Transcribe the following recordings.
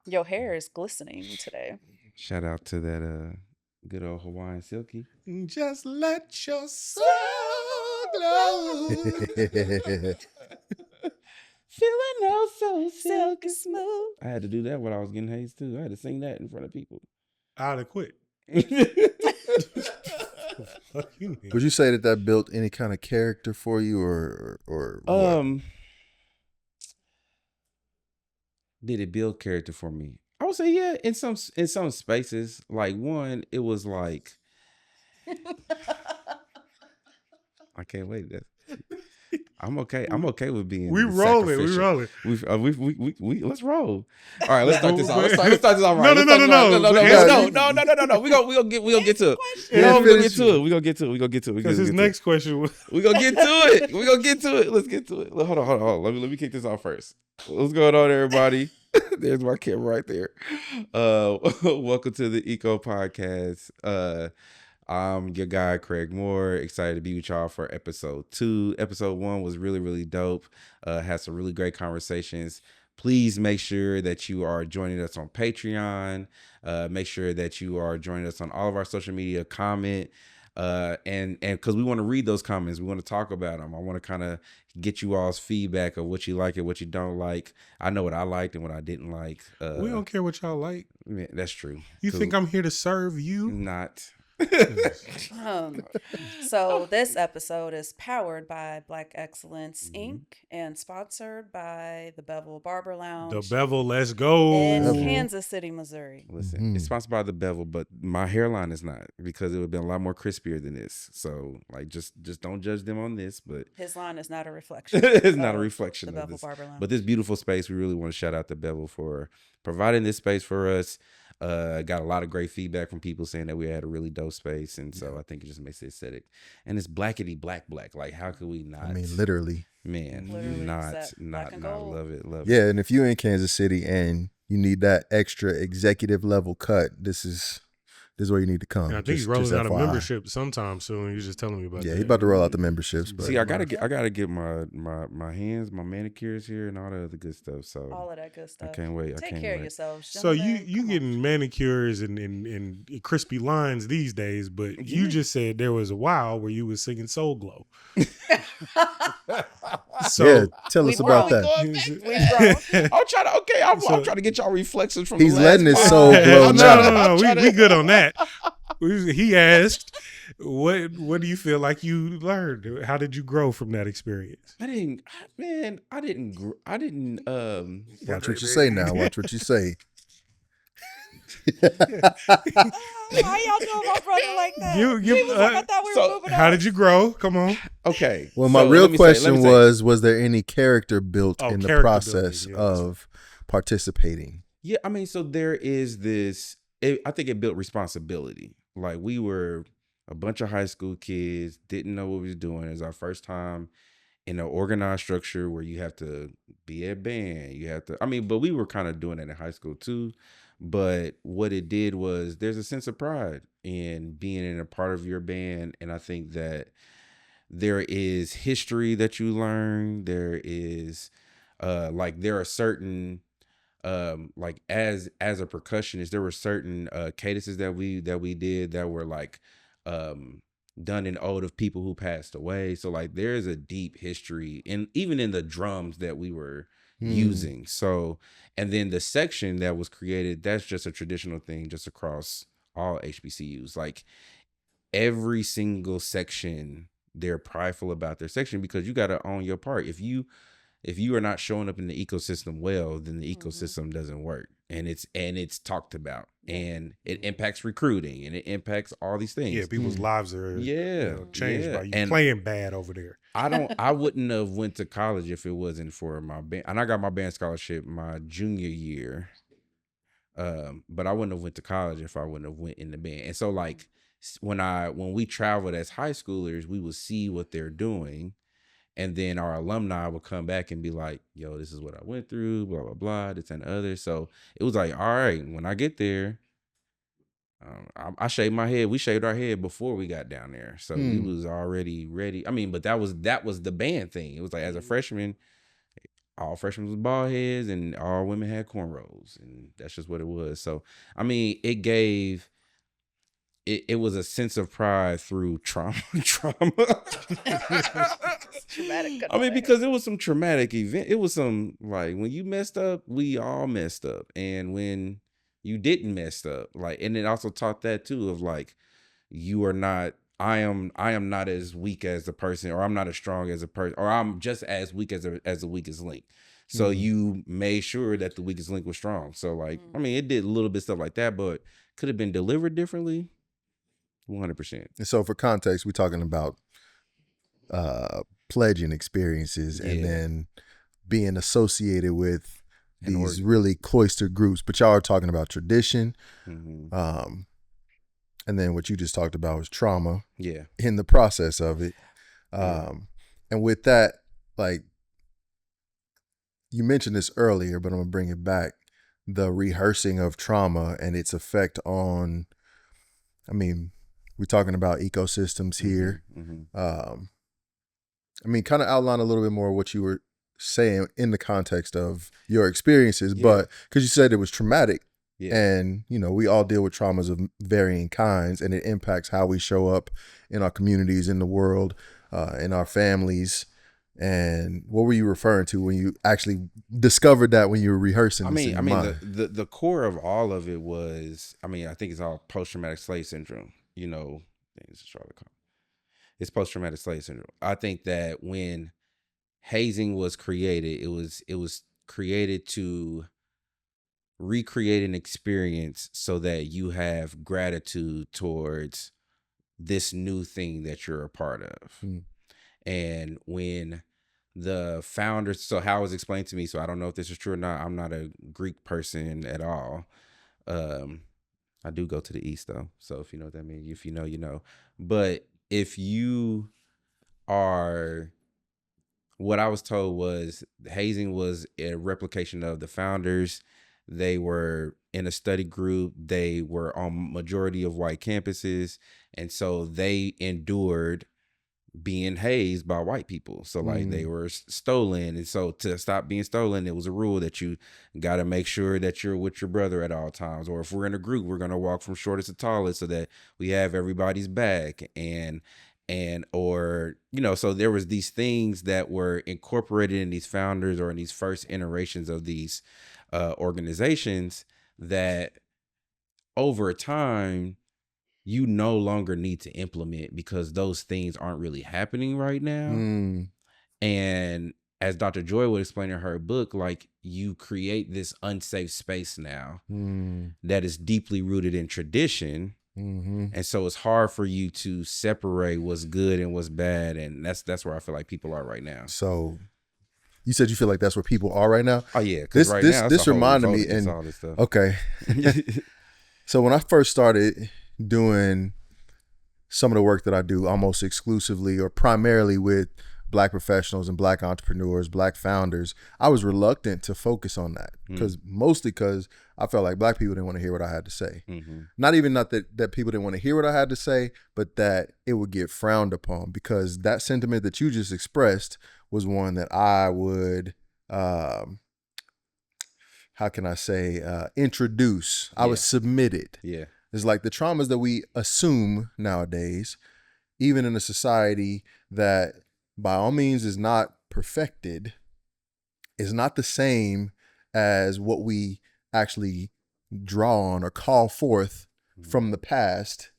Your hair is glistening today. Shout out to that good old Hawaiian silky. Just let your soul glow. Feeling oh so Silky silky. smooth. I had to do that when I was getting hazed too. I had to sing that in front of people. I'd have quit. Fuck you, man. Would you say that built any kind of character for you, or what? Did it build character for me? I would say yeah. In some spaces, like one, it was like I can't wait. I'm okay. I'm okay with being. We rolling. We rolling. We let's roll. All right, let's start this off. Let's start this off right. No. No. We gonna get to it. No, we gonna get to it. We gonna get to it. Because his next question was. We gonna get to it. We gonna get to it. Let's get to it. Hold on. Let me kick this off first. What's going on, everybody? There's my camera right there. Welcome to the Eco Podcast. I'm your guy, Craig Moore. Excited to be with y'all for episode 2. Episode 1 was really, really dope. Had some really great conversations. Please make sure that you are joining us on Patreon. Make sure that you are joining us on all of our social media. Comment. And because we want to read those comments, we want to talk about them. I want to kind of get you all's feedback of what you like and what you don't like. I know what I liked and what I didn't like. We don't care what y'all like. Yeah, that's true. You think I'm here to serve you? Not. So this episode is powered by Black Excellence Inc. and sponsored by the Bevel Barber Lounge The Bevel, let's go. in Kansas City, Missouri. Listen, it's sponsored by the Bevel, but my hairline is not, because it would have been a lot more crispier than this. So like, just don't judge them on this. But His line is not a reflection. it's not a reflection the of Bevel this. Barber Lounge. But this beautiful space, we really want to shout out the Bevel for providing this space for us. Got a lot of great feedback from people saying that we had a really dope space, and so I think it just makes it aesthetic. And it's blackety black. Like, how could we not? I mean, literally. Man, Literally, not black and gold. love it. Yeah, and if you're in Kansas City and you need that extra executive level cut, this is where you need to come. And I think he's rolling out a membership sometime soon. You're just telling me about that. Yeah, he's about to roll out the memberships. But See, I gotta get my hands, my manicures here, and all the other good stuff. So all of that good stuff. I can't wait. Take care of yourselves. So gentlemen. you Come getting on. manicures and crispy lines these days, but you just said there was a while where you was singing Soul Glow. So yeah, tell us We about grown. that. I'm trying to get y'all reflections from. He's the last letting his pod. soul glow Oh, now. no. We good on that. He asked, "What do you feel like you learned? How did you grow from that experience?" I didn't. Watch what you say now. Watch what you say. Why y'all doing my brother like that? I thought we were moving How on. did you grow? Come on. Okay. Well, my so real let me say- question was there any character built Oh, in the character process building, yes. of participating? Yeah, I mean, so there is this. I think it built responsibility. Like, we were a bunch of high school kids, didn't know what we was doing. It was our first time in an organized structure where you have to be a band. You have to. I mean, but we were kind of doing it in high school too. But what it did was there's a sense of pride in being in a part of your band, and I think that there is history that you learn. There is there are certain like as a percussionist, there were certain cadences that we did that were like done in ode of people who passed away. So like there's a deep history in even in the drums that we were using. So, and then the section that was created, that's just a traditional thing just across all HBCUs. Like every single section, they're prideful about their section because you got to own your part. If you are not showing up in the ecosystem well, then the ecosystem doesn't work. And it's talked about, and it impacts recruiting, and it impacts all these things. Yeah, people's lives are changed by you and playing bad over there. I wouldn't have went to college if it wasn't for my band. And I got my band scholarship my junior year. But I wouldn't have went to college if I wouldn't have went in the band. And so like when we traveled as high schoolers, we would see what they're doing. And then our alumni would come back and be like, yo, this is what I went through, blah, blah, blah, this and other. So it was like, all right, when I get there, I shaved my head. We shaved our head before we got down there. So we was already ready. I mean, but that was the band thing. It was like, as a freshman, all freshmen was bald heads and all women had cornrows, and that's just what it was. So I mean, it was a sense of pride through trauma. Traumatic I mean, enough. because it was some traumatic event. It was some, like, when you messed up, we all messed up, and when you didn't mess up, like, and it also taught that too of like, you are not. I am not as weak as the person, or I'm not as strong as a person, or I'm just as weak as the weakest link. So you made sure that the weakest link was strong. So like, I mean, it did a little bit stuff like that, but could have been delivered differently. 100%. And so for context, we're talking about pledging experiences and Yeah. then being associated with An these really cloistered groups. But y'all are talking about tradition. Mhm. And then what you just talked about was trauma Yeah. in the process of it. Yeah. And with that, like, you mentioned this earlier, but I'm gonna bring it back. The rehearsing of trauma and its effect on, I mean, we're talking about ecosystems here. Mhm. I mean, kind of outline a little bit more what you were saying in the context of your experiences, Yeah. but because you said it was traumatic, Yeah. and you know, we all deal with traumas of varying kinds, and it impacts how we show up in our communities, in the world, in our families. And what were you referring to when you actually discovered that when you were rehearsing this in your mind? The core of all of it was, I mean, I think it's all post-traumatic slave syndrome. You know, it's Charlotte Cole. It's post-traumatic slave syndrome. I think that when hazing was created, it was created to recreate an experience so that you have gratitude towards this new thing that you're a part of. Mm. And when the founders, so how it was explained to me, so I don't know if this is true or not. I'm not a Greek person at all. I do go to the East though. So if you know what that means, if you know, you know. But if you are, what I was told was hazing was a replication of the founders. They were in a study group. They were on majority of white campuses. And so they endured being hazed by white people. So like they were stolen. And so to stop being stolen, it was a rule that you got to make sure that you're with your brother at all times. Or if we're in a group, we're going to walk from shortest to tallest so that we have everybody's back. And or, you know, so there was these things that were incorporated in these founders or in these first iterations of these organizations that over time you no longer need to implement because those things aren't really happening right now. And as Dr. Joy would explain in her book, like, you create this unsafe space now that is deeply rooted in tradition. And so it's hard for you to separate what's good and what's bad. And that's where I feel like people are right now. So you said you feel like that's where people are right now? Oh yeah, because right now this reminded me, and and all this stuff. okay. So when I first started doing some of the work that I do almost exclusively or primarily with Black professionals and Black entrepreneurs, Black founders, I was reluctant to focus on that mostly because I felt like Black people didn't want to hear what I had to say. Not that people didn't want to hear what I had to say, but that it would get frowned upon, because that sentiment that you just expressed was one that I would, how can I say, introduce. I would submit it. Yeah. It's like the traumas that we assume nowadays, even in a society that by all means is not perfected, is not the same as what we actually draw on or call forth from the past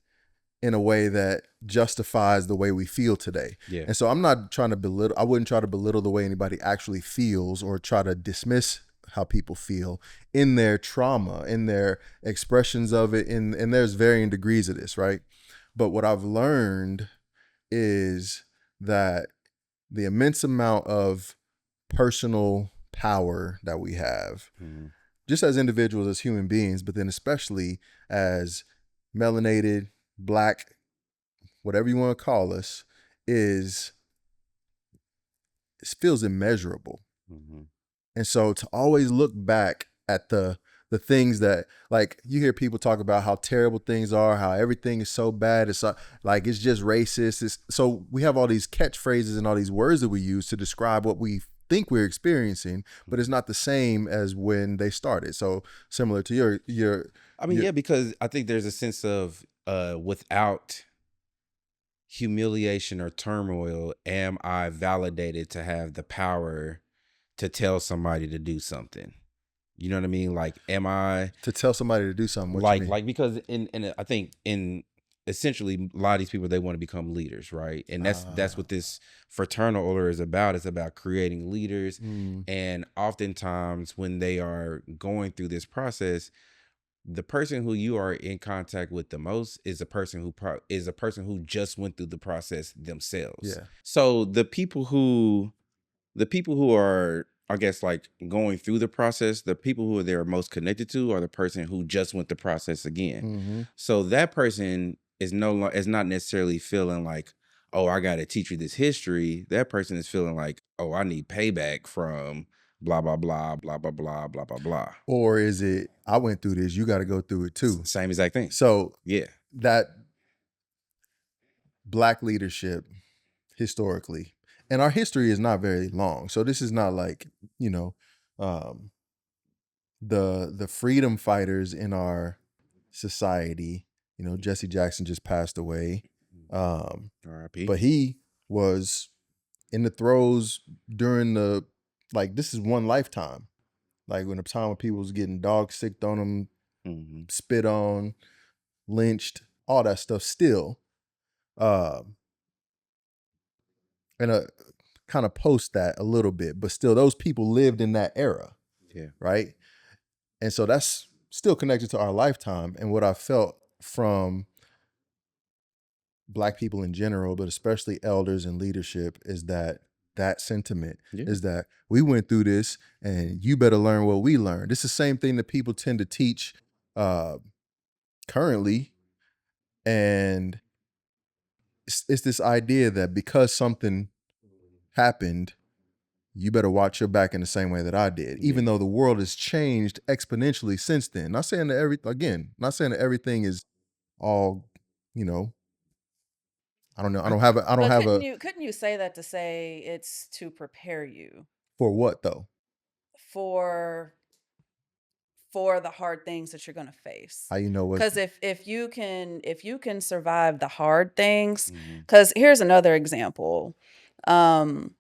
in a way that justifies the way we feel today. Yeah. And so I'm not trying to belittle, I wouldn't try to belittle the way anybody actually feels or try to dismiss how people feel in their trauma, in their expressions of it. And there's varying degrees of this, right? But what I've learned is that the immense amount of personal power that we have, just as individuals, as human beings, but then especially as melanated, Black, whatever you want to call us, it feels immeasurable. And so to always look back at the things that, like, you hear people talk about how terrible things are, how everything is so bad, it's like it's just racist. So we have all these catchphrases and all these words that we use to describe what we think we're experiencing, but it's not the same as when they started. So similar to your I mean, your yeah, because I think there's a sense of without humiliation or turmoil, am I validated to have the power to tell somebody to do something? You know what I mean? Like, am I to tell somebody to do something. What you mean? because in I think in essentially a lot of these people, they want to become leaders, right? And that's what this fraternal order is about. It's about creating leaders. Mm, And oftentimes when they are going through this process, the person who you are in contact with the most is a person who just went through the process themselves. yeah, So the people who are, I guess, like going through the process, the people who they're most connected to are the person who just went the process again. mm-hmm. So that person is is not necessarily feeling like, oh, I got to teach you this history. That person is feeling like, oh, I need payback from blah blah blah blah blah blah blah blah blah. Or is it, I went through this, you got to go through it too. Same exact thing. So Yeah. that Black leadership historically, and our history is not very long, so this is not like, you know, um, the freedom fighters in our society. You know, Jesse Jackson just passed away, R.I.P. but he was in the throes during the, like, this is one lifetime, like when the time when people was getting dog sicked on them, Mhm. spit on, lynched, all that stuff still. And kind of post that a little bit, but still those people lived in that era, Yeah. right? And so that's still connected to our lifetime. And what I felt from Black people in general, but especially elders and leadership, is that sentiment Yeah. is that we went through this and you better learn what we learned. It's the same thing that people tend to teach currently. And it's this idea that because something happened, you better watch your back in the same way that I did, even though the world has changed exponentially since then. Not saying that not saying that everything is all, you know, I don't know. I don't But have a, couldn't you say that to say it's to prepare you for what though? for the hard things that you're going to face? How you know what's, Because if you can survive the hard things, Mhm. because here's another example. Um,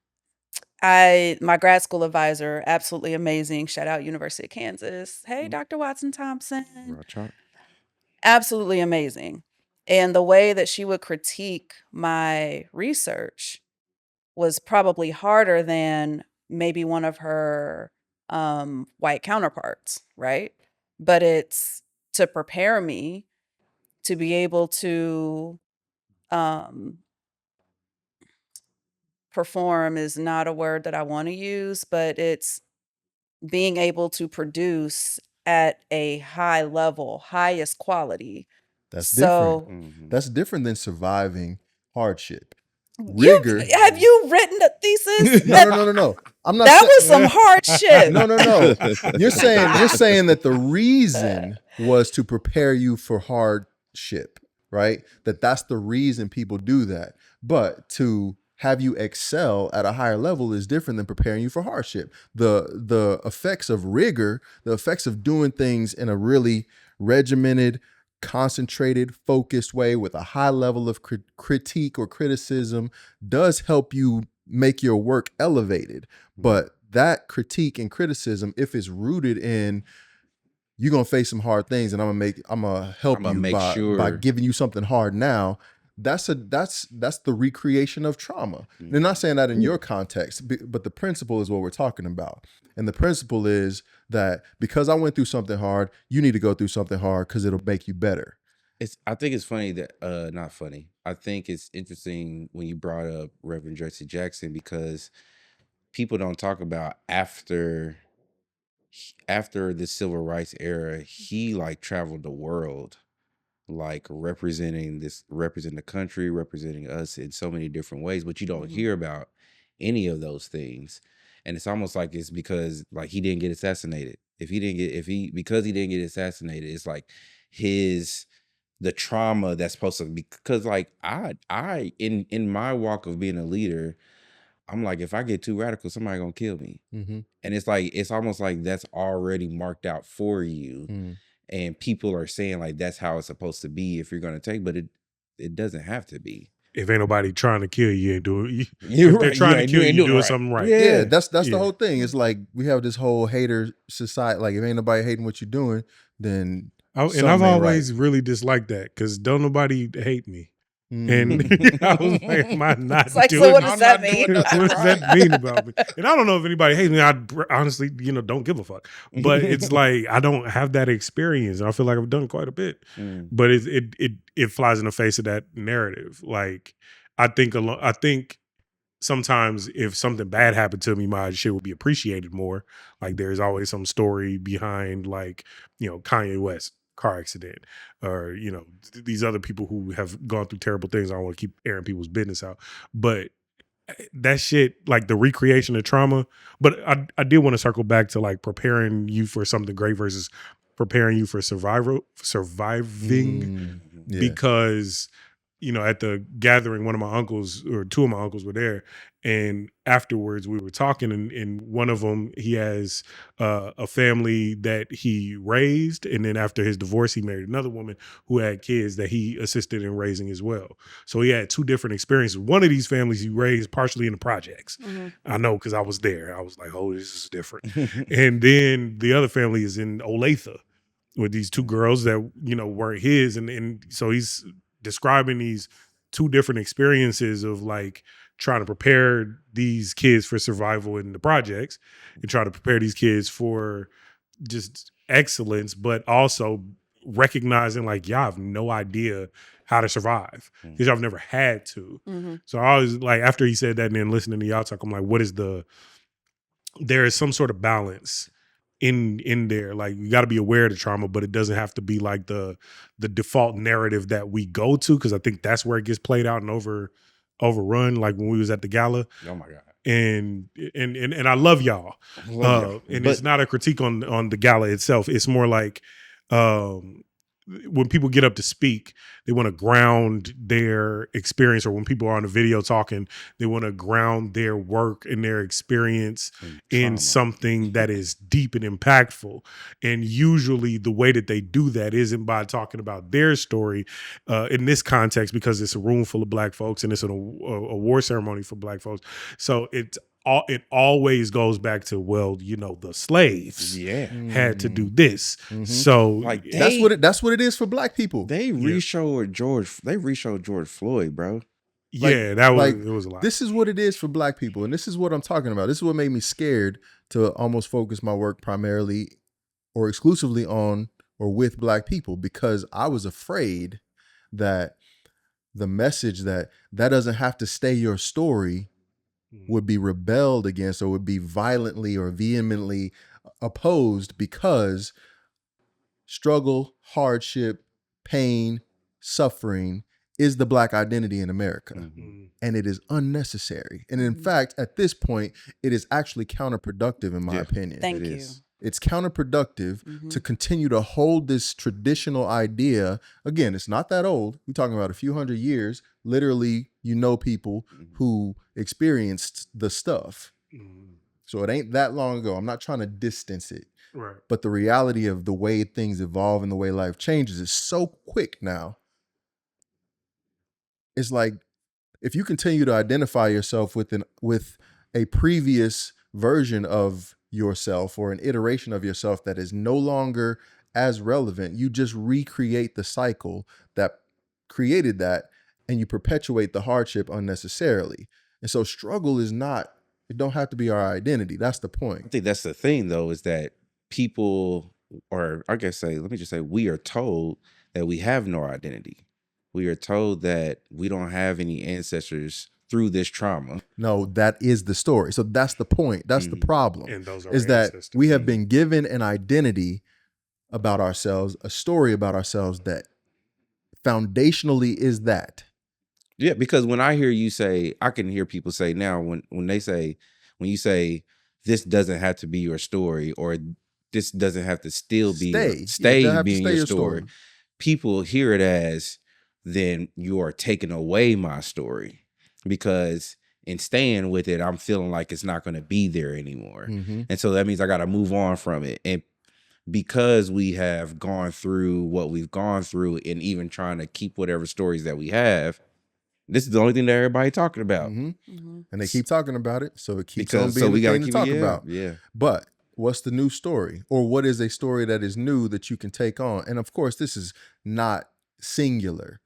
my grad school advisor, absolutely amazing. Shout out University of Kansas. Hey, Dr. Watson Thompson. Raw chalk. Absolutely amazing. And the way that she would critique my research was probably harder than maybe one of her white counterparts, right? But it's to prepare me to be able to um, perform is not a word that I want to use, but it's being able to produce at a high level, highest quality. that's different. So Mhm. That's different than surviving hardship. you Rigor. have you written a thesis? No. I'm not That saying, was some hard shit. no. You're saying that the reason was to prepare you for hardship, right? That's the reason people do that. But to have you excel at a higher level is different than preparing you for hardship. The effects of rigor, the effects of doing things in a really regimented, concentrated, focused way with a high level of critique or criticism does help you make your work elevated. But that critique and criticism, if it's rooted in you're gonna face some hard things and I'm gonna help I'm gonna you make by sure. giving you something hard now, that's the recreation of trauma. They're not saying that in your context, but the principle is what we're talking about. And the principle is that because I went through something hard, you need to go through something hard because it'll make you better. I think it's funny that not funny. I think it's interesting when you brought up Reverend Jesse Jackson, because people don't talk about after the civil rights era, he like traveled the world, like representing the country, representing us in so many different ways, but you don't Mhm. hear about any of those things. And it's almost like it's because like he didn't get assassinated. Because he didn't get assassinated, it's like the trauma that's supposed to be, because like I in my walk of being a leader, I'm like, if I get too radical, somebody gonna kill me. Mm-hmm. And it's like, it's almost like that's already marked out for you. Mm. And people are saying like that's how it's supposed to be if you're gonna take, but it doesn't have to be. If ain't nobody trying to kill you, ain't doing. If You're they're right. trying You to kill ain't you, doing doing right. something right. Yeah. Yeah, that's Yeah. the whole thing. It's like we have this whole hater society. Like if ain't nobody hating what you're doing, then And something I've ain't always really disliked that because don't nobody hate me. right. And I was like, am I not It's like, so doing what I'm does that not doing mean? nothing what does right. that mean about me? And I don't know if anybody hates me. I honestly, don't give a fuck. But it's like I don't have that experience. I feel like I've done quite a bit. Mm. But it flies in the face of that narrative. Like I think sometimes if something bad happened to me, my shit would be appreciated more. Like there's always some story behind, like, Kanye West car accident, or these other people who have gone through terrible things. I don't want to keep airing people's business out, but that shit, like the recreation of trauma. But I did want to circle back to like preparing you for something great versus preparing you for surviving, Yeah. because at the gathering, one of my uncles or two of my uncles were there, and afterwards we were talking, and one of them, he has a family that he raised, and then after his divorce he married another woman who had kids that he assisted in raising as well. So he had two different experiences. One of these families he raised partially in the projects. I know because I was there. I was like, oh, this is different. And then the other family is in Olathe with these two girls that weren't his, and so he's describing these two different experiences of like trying to prepare these kids for survival in the projects and try to prepare these kids for just excellence, but also recognizing like y'all have no idea how to survive because y'all have never had to. So I was like, after he said that and then listening to y'all talk, I'm like, there is some sort of balance in there. Like you got to be aware of the trauma, but it doesn't have to be like the default narrative that we go to, because I think that's where it gets played out and overrun. Like when we was at the gala. Oh my God. And I love y'all. And it's not a critique on the gala itself. It's more like when people get up to speak, they want to ground their experience, or when people are on the video talking, they want to ground their work and their experience in something that is deep and impactful. And usually the way that they do that isn't by talking about their story in this context, because it's a room full of Black folks and it's an award ceremony for Black folks. So it always goes back to, well, the slaves had to do this. So like that's what it is for Black people. They reshowed George Floyd, bro. Yeah, it was a lot. This is what it is for Black people, and this is what I'm talking about. This is what made me scared to almost focus my work primarily or exclusively on or with Black people, because I was afraid that the message that doesn't have to stay your story would be rebelled against, or would be violently or vehemently opposed, because struggle, hardship, pain, suffering is the Black identity in America. And it is unnecessary. And in fact, at this point, it is actually counterproductive, in my opinion. Thank you. It's counterproductive to continue to hold this traditional idea. Again, it's not that old. We're talking about a few hundred years. Literally, people who experienced the stuff. So it ain't that long ago. I'm not trying to distance it. Right. But the reality of the way things evolve and the way life changes is so quick now. It's like, if you continue to identify yourself with a previous version of yourself, or an iteration of yourself that is no longer as relevant, you just recreate the cycle that created that, and you perpetuate the hardship unnecessarily. And so struggle it don't have to be our identity. That's the point. I think that's the thing, though, is that people, or let me just say, we are told that we have no identity. We are told that we don't have any ancestors through this trauma. No, that is the story. So that's the point. That's the problem. And those are is that ancestors. we have been given an identity about ourselves, a story about ourselves that foundationally is that. Yeah, because when I hear you say, I can hear people say now, when you say this doesn't have to be your story, or this doesn't have to still be being your story, people hear it as, then you are taking away my story. Because and staying with it, I'm feeling like it's not going to be there anymore. Mm-hmm. And so that means I got to move on from it. And because we have gone through what we've gone through and even trying to keep whatever stories that we have, this is the only thing that everybody talking about. Mm-hmm. And they keep talking about it, so it keeps on Because being so we the got to thing to keep talk it, about. Yeah. But what's the new story? Or what is a story that is new that you can take on? And of course, this is not singular.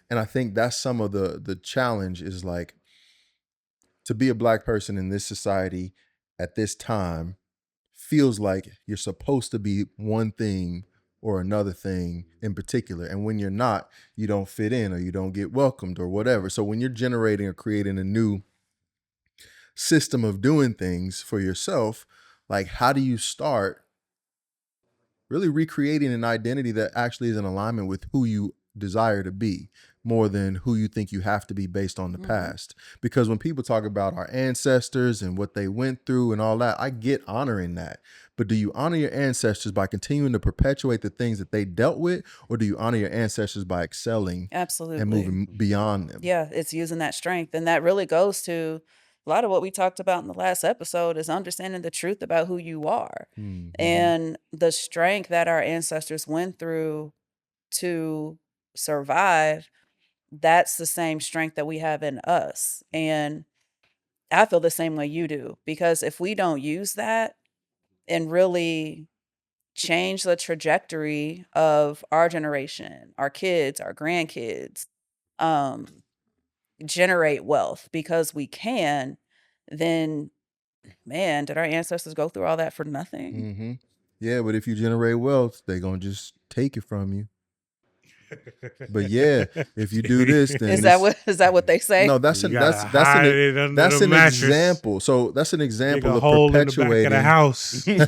And I think that's some of the challenge is like, to be a Black person in this society at this time feels like you're supposed to be one thing or another thing in particular. And when you're not, you don't fit in or you don't get welcomed or whatever. So when you're generating or creating a new system of doing things for yourself, like how do you start really recreating an identity that actually is in alignment with who you desire to be more than who you think you have to be based on the past? Because when people talk about our ancestors and what they went through and all that, I get honoring that. But do you honor your ancestors by continuing to perpetuate the things that they dealt with, or do you honor your ancestors by excelling Absolutely. and moving beyond them? Yeah, it's using that strength. And that really goes to a lot of what we talked about in the last episode is understanding the truth about who you are and the strength that our ancestors went through to survive. That's the same strength that we have in us. And I feel the same way you do, because if we don't use that and really change the trajectory of our generation, our kids, our grandkids, generate wealth because we can, then man, did our ancestors go through all that for nothing? Yeah, but if you generate wealth, they're going to just take it from you. But yeah, if you do this, then Is that what they say? no, that's You an gotta hide it under that's the an mattress. example. So that's an Dig example a of hole in the back of perpetuating. the house. Put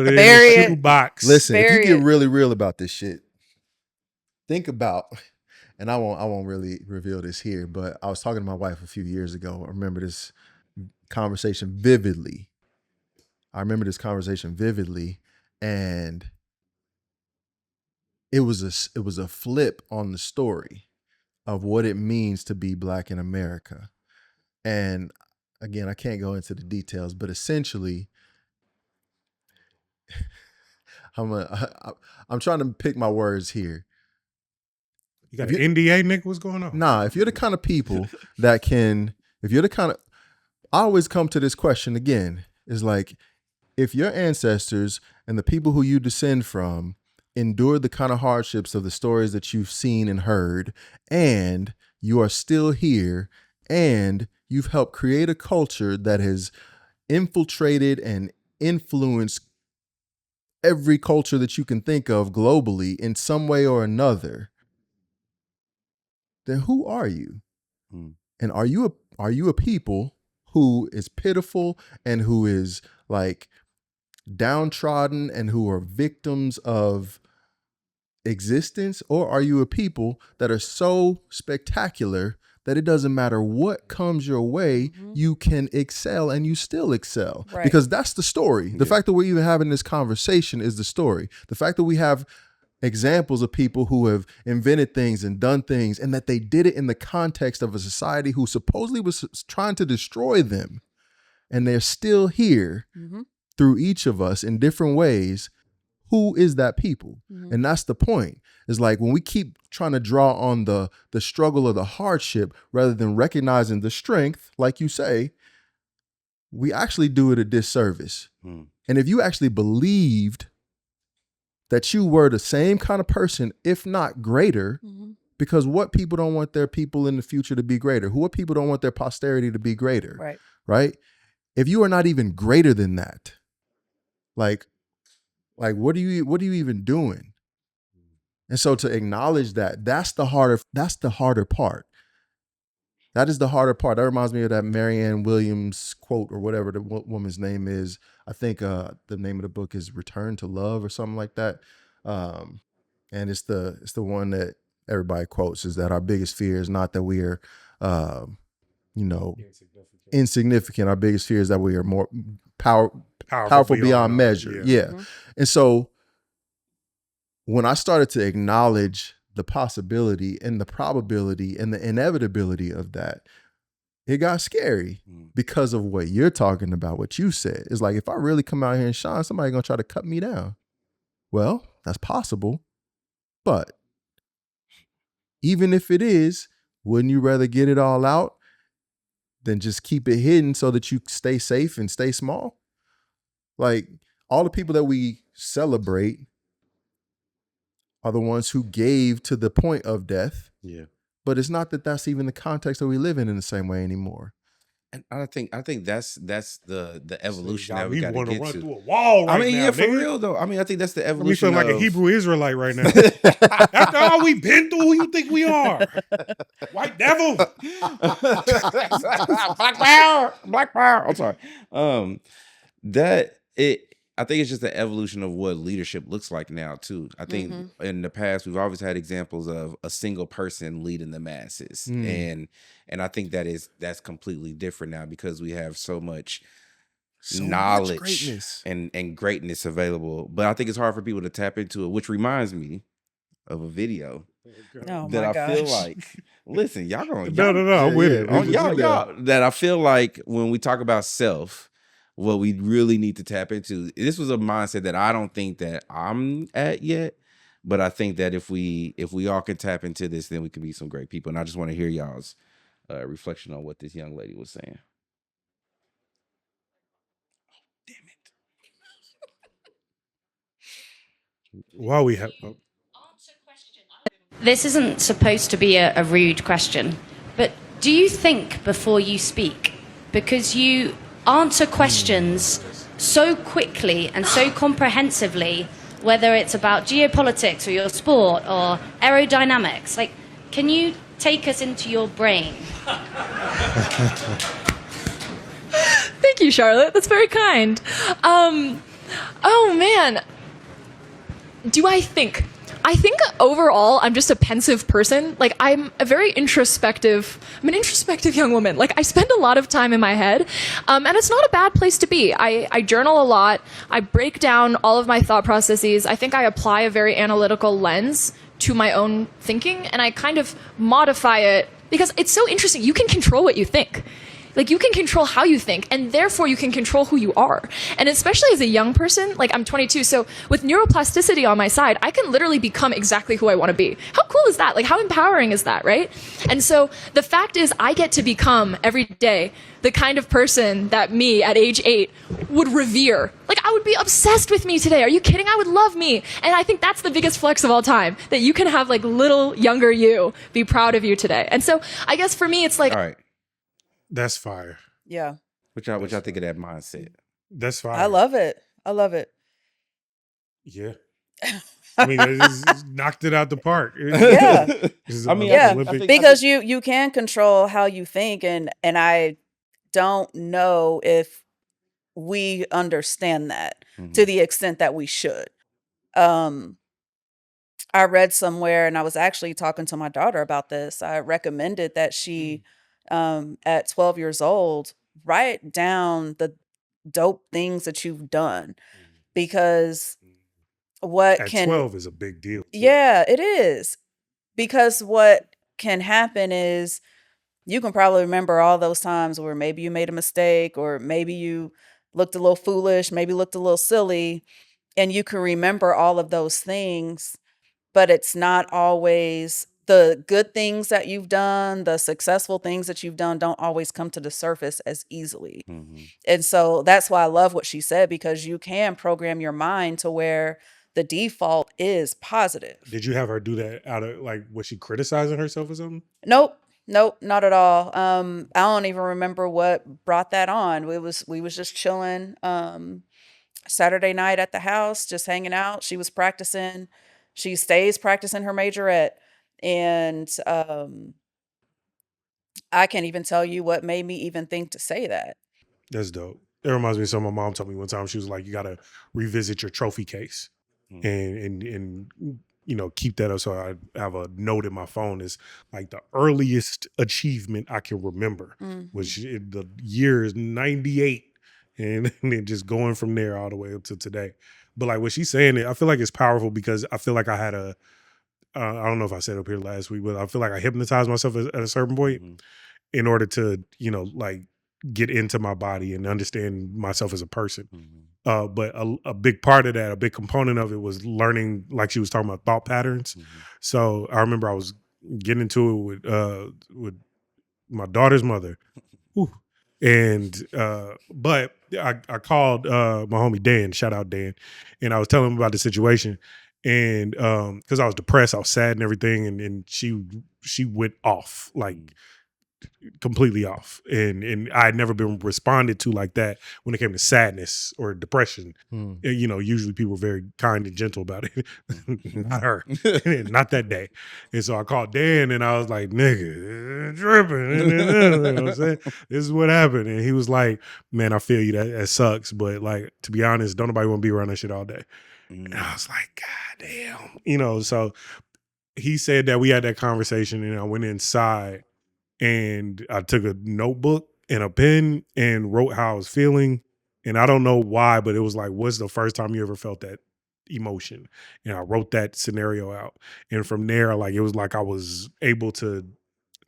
it Bury in it. a shoebox. Listen, if you Bury get it. really real about this shit, think about, and I won't really reveal this here, but I was talking to my wife a few years ago. I remember this conversation vividly. And it was a flip on the story of what it means to be Black in America. And again, I can't go into the details, but essentially, I'm trying to pick my words here. You got an NDA, nigga? What's going on? Nah, if you're the kind of people that can, I always come to this question again, is like, if your ancestors and the people who you descend from endured the kind of hardships of the stories that you've seen and heard, and you are still here, and you've helped create a culture that has infiltrated and influenced every culture that you can think of globally in some way or another, then who are you? And are you a people who is pitiful and who is like downtrodden and who are victims of existence? Or are you a people that are so spectacular that it doesn't matter what comes your way, you can excel and you still excel? Right. Because that's the story. The fact that we're even having this conversation is the story. The fact that we have examples of people who have invented things and done things, and that they did it in the context of a society who supposedly was trying to destroy them, and they're still here through each of us in different ways. Who is that people? And that's the point. Is like when we keep trying to draw on the struggle or the hardship rather than recognizing the strength, like you say, we actually do it a disservice. And if you actually believed that you were the same kind of person, if not greater, because what people don't want their people in the future to be greater? What people don't want their posterity to be greater? Right? If you are not even greater than that, like what are you even doing? And so to acknowledge that's the harder part. That is the harder part. That reminds me of that Marianne Williams quote, or whatever the woman's name is. I think the name of the book is Return to Love or something like that. And it's the one that everybody quotes, is that our biggest fear is not that we are, insignificant. Our biggest fear is that we are more powerful beyond measure. Yeah. And so when I started to acknowledge the possibility and the probability and the inevitability of that, it got scary because of what you're talking about, what you said. It's like, if I really come out here and shine, somebody's going to try to cut me down. Well, that's possible. But even if it is, wouldn't you rather get it all out than just keep it hidden so that you stay safe and stay small? Like, all the people that we celebrate are the ones who gave to the point of death. Yeah. But it's not that that's even the context that we live in the same way anymore. And I think that's the evolution So that we got to get run to. through a wall right I mean, now, yeah, for nigga. real though. I mean, I think that's the Me evolution. feel like a Hebrew Israelite right now. After all we've been through, who you think we are? White devil. Black power. I'm sorry. I think it's just the evolution of what leadership looks like now too. I think in the past we've always had examples of a single person leading the masses, and I think that's completely different now because we have so much knowledge greatness. and greatness available. But I think it's hard for people to tap into it, which reminds me of a video Oh that my I feel gosh. like. Listen, y'all gonna No, I'm with it. y'all that I feel like when we talk about self, what we really need to tap into. This was a mindset that I don't think that I'm at yet, but I think that if we all can tap into this, then we can be some great people. And I just want to hear y'all's reflection on what this young lady was saying. Damn it! While we have. This isn't supposed to be a rude question, but do you think before you speak? Because you answer questions so quickly and so comprehensively, whether it's about geopolitics or your sport or aerodynamics. Like, can you take us into your brain? Thank you, Charlotte. That's very kind. Oh, man. Do I think? I think overall, I'm just a pensive person. Like, I'm an introspective young woman. Like, I spend a lot of time in my head, and it's not a bad place to be. I journal a lot. I break down all of my thought processes. I think I apply a very analytical lens to my own thinking, and I kind of modify it because it's so interesting. You can control what you think. Like, you can control how you think, and therefore you can control who you are. And especially as a young person, like, I'm 22, so with neuroplasticity on my side, I can literally become exactly who I want to be. How cool is that? Like, how empowering is that, right? And so the fact is, I get to become every day the kind of person that me at age 8 would revere. Like, I would be obsessed with me today. Are you kidding? I would love me. And I think that's the biggest flex of all time, that you can have, like, little younger you be proud of you today. And so I guess for me, it's like, All right. That's fire. Yeah. What y'all think of that mindset? That's fire. I love it. I love it. Yeah. I mean, it just knocked it out the park. Yeah. I mean, Yeah, Olympic- because you can control how you think, and I don't know if we understand that to the extent that we should. I read somewhere, and I was actually talking to my daughter about this. I recommended that she, at 12 years old, write down the dope things that you've done, because what At can 12 is a big deal. Too. Yeah, it is. Because what can happen is you can probably remember all those times where maybe you made a mistake, or maybe you looked a little foolish, maybe looked a little silly, and you can remember all of those things, but it's not always the good things that you've done, the successful things that you've done don't always come to the surface as easily. And so that's why I love what she said, because you can program your mind to where the default is positive. Did you have her do that out of, like, was she criticizing herself or something? Nope, not at all. I don't even remember what brought that on. We was just chilling Saturday night at the house, just hanging out. She was practicing. She stays practicing her majorette. And I can't even tell you what made me even think to say that. That's dope. It reminds me of something my mom told me one time. She was like, you got to revisit your trophy case and keep that up. So I have a note in my phone. Is like the earliest achievement I can remember, which the year is 98. And then just going from there all the way up to today. But like what she's saying, I feel like it's powerful because I feel like I had I don't know if I said up here last week, but I feel like I hypnotized myself at a certain point Mhm. in order to, like get into my body and understand myself as a person. Mhm. But a big part of that, a big component of it was learning, like she was talking about, thought patterns. Mhm. So I remember I was getting into it with my daughter's mother. Whew. And but I called my homie Dan, shout out Dan, and I was telling him about the situation. And because I was depressed, I was sad and everything, and she went off, like Mm. completely off. And I had never been responded to like that when it came to sadness or depression. Mm. Usually people were very kind and gentle about it. Not her. Mm. Not that day. And so I called Dan and I was like, nigga, tripping. You know what I'm saying? This is what happened. And he was like, man, I feel you. That sucks. But like, to be honest, don't nobody want to be around that shit all day. And I was like, God damn. So he said that we had that conversation and I went inside and I took a notebook and a pen and wrote how I was feeling. And I don't know why, but it was like, what's the first time you ever felt that emotion? And I wrote that scenario out. And from there, like it was like I was able to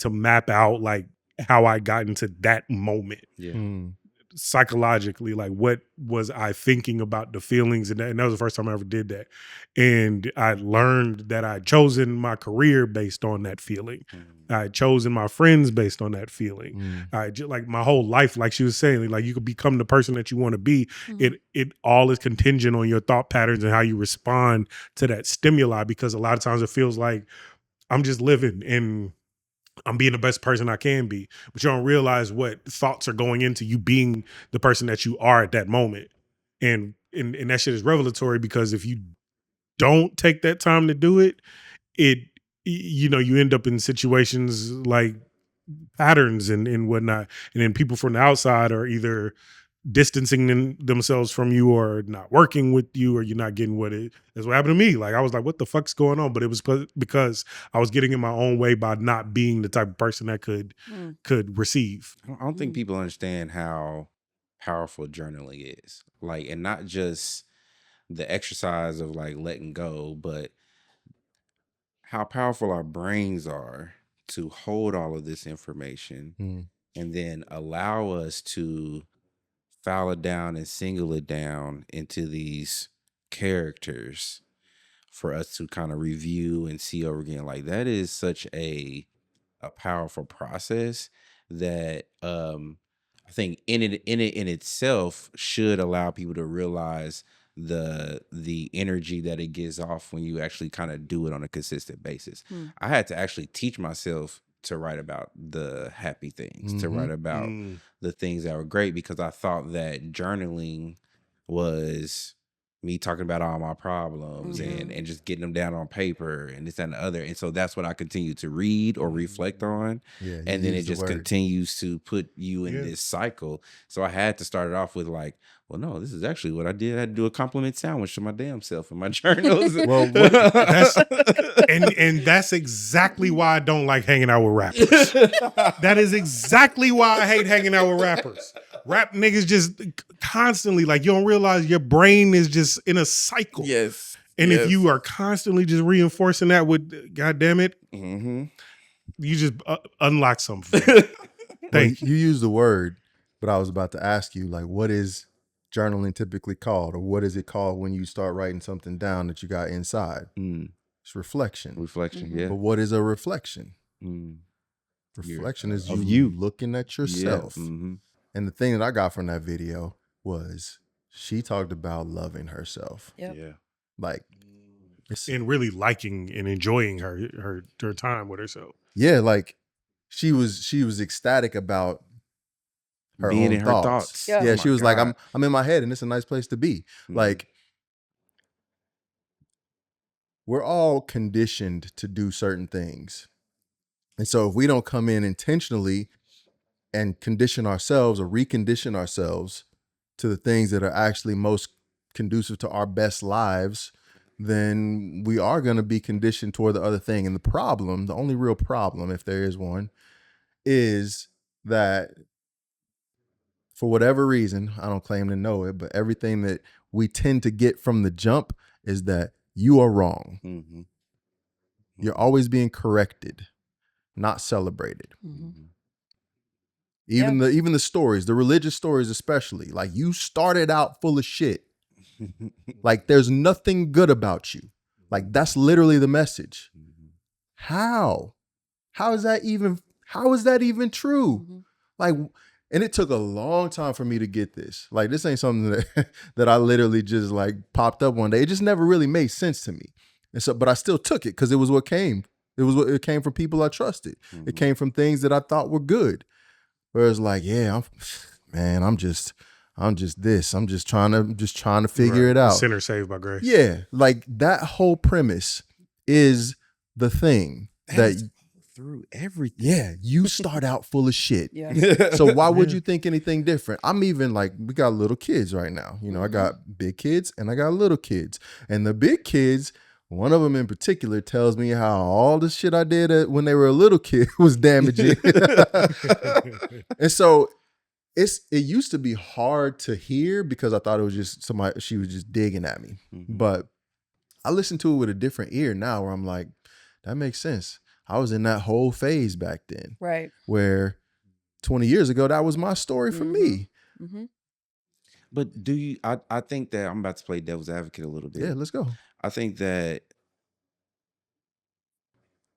map out like how I got into that moment Yeah. Mm. psychologically, like what was I thinking about the feelings, and that was the first time I ever did that. And I learned that I'd chosen my career based on that feeling. Mm. I had chosen my friends based on that feeling. Mm. I just like my whole life, like she was saying, like you could become the person that you want to be. Mhm. It all is contingent on your thought patterns and how you respond to that stimuli, because a lot of times it feels like I'm just living and I'm being the best person I can be, but you don't realize what thoughts are going into you being the person that you are at that moment. And that shit is revelatory, because if you don't take that time to do it, you end up in situations like patterns and whatnot. And then people from the outside are either distancing themselves from you or not working with you, or you're not getting what it is. What happened to me. Like I was like, what the fuck's going on? But it was because I was getting in my own way by not being the type of person that Mm. could receive. I don't think Mm. people understand how powerful journaling is. Like, and not just the exercise of like letting go, but how powerful our brains are to hold all of this information Mm. and then allow us to file it down and single it down into these characters for us to kind of review and see over again. Like that is such a powerful process that I think in itself should allow people to realize the energy that it gives off when you actually kind of do it on a consistent basis. Mm. I had to actually teach myself to write about the happy things, to write about the things that were great, because I thought that journaling was me talking about all my problems Mhm. and just getting them down on paper and this that, and the other. And so that's what I continue to read or reflect on. Yeah, you And then it used the just word. continues to put you in Yeah. this cycle. So I had to start it off with like, well, no, this is actually what I did. I had to do a compliment sandwich to my damn self in my journals. Well, what- And that's exactly why I don't like hanging out with rappers. That is exactly why I hate hanging out with rappers. Rap niggas just constantly, like, you don't realize your brain is just in a cycle. Yes. And if you are constantly just reinforcing that with, God damn it, Mm-hmm. you just unlock something. For you. Well, Thank you. you used the word, but I was about to ask you, like, what is journaling typically called, or what is it called when you start writing something down that you got inside? Mm. It's reflection. Reflection, Mhm. yeah. But what is a reflection? Mm. Reflection is of you you. looking at yourself. Yeah. Mm-hmm. And the thing that I got from that video was she talked about loving herself. Yep. Yeah. Like, it's, And really liking and enjoying her time with herself. yeah, like she was ecstatic about her Being own in her thoughts. thoughts. Yeah. Yeah, Oh she my was like, God. I'm in my head and it's a nice place to be. Mhm. Like, we're all conditioned to do certain things. And so if we don't come in intentionally and condition ourselves or recondition ourselves to the things that are actually most conducive to our best lives, then we are going to be conditioned toward the other thing. And the problem, the only real problem, if there is one, is that for whatever reason, I don't claim to know it, but everything that we tend to get from the jump is that you are wrong. Mm-hmm. You're always being corrected, not celebrated. Mhm. Even the stories, the religious stories especially, like you started out full of shit. Like there's nothing good about you. Like that's literally the message. How? How is that even true? Mhm. Like, and it took a long time for me to get this. Like this ain't something that that I literally just like popped up one day. It just never really made sense to me. And so, but I still took it because it was what came. It came from people I trusted. It came from things that I thought were good. Whereas like, yeah, I'm just this. I'm just trying to figure Right. it The out. sinner saved by grace. Yeah, like that whole premise is the thing That's that through everything. yeah, you start out full of shit. Yeah. So why would you think anything different? I'm even like, we got little kids right now. You know, I got big kids and I got little kids. And the big kids, one of them in particular tells me how all the shit I did when they were a little kid was damaging. And so it used to be hard to hear because I thought it was just somebody, she was just digging at me. But I listen to it with a different ear now where I'm like, that makes sense. I was in that whole phase back then. Right. Where 20 years ago, that was my story for me. Mm-hmm. But do you, I think that I'm about to play devil's advocate a little bit. Yeah, let's go. I think that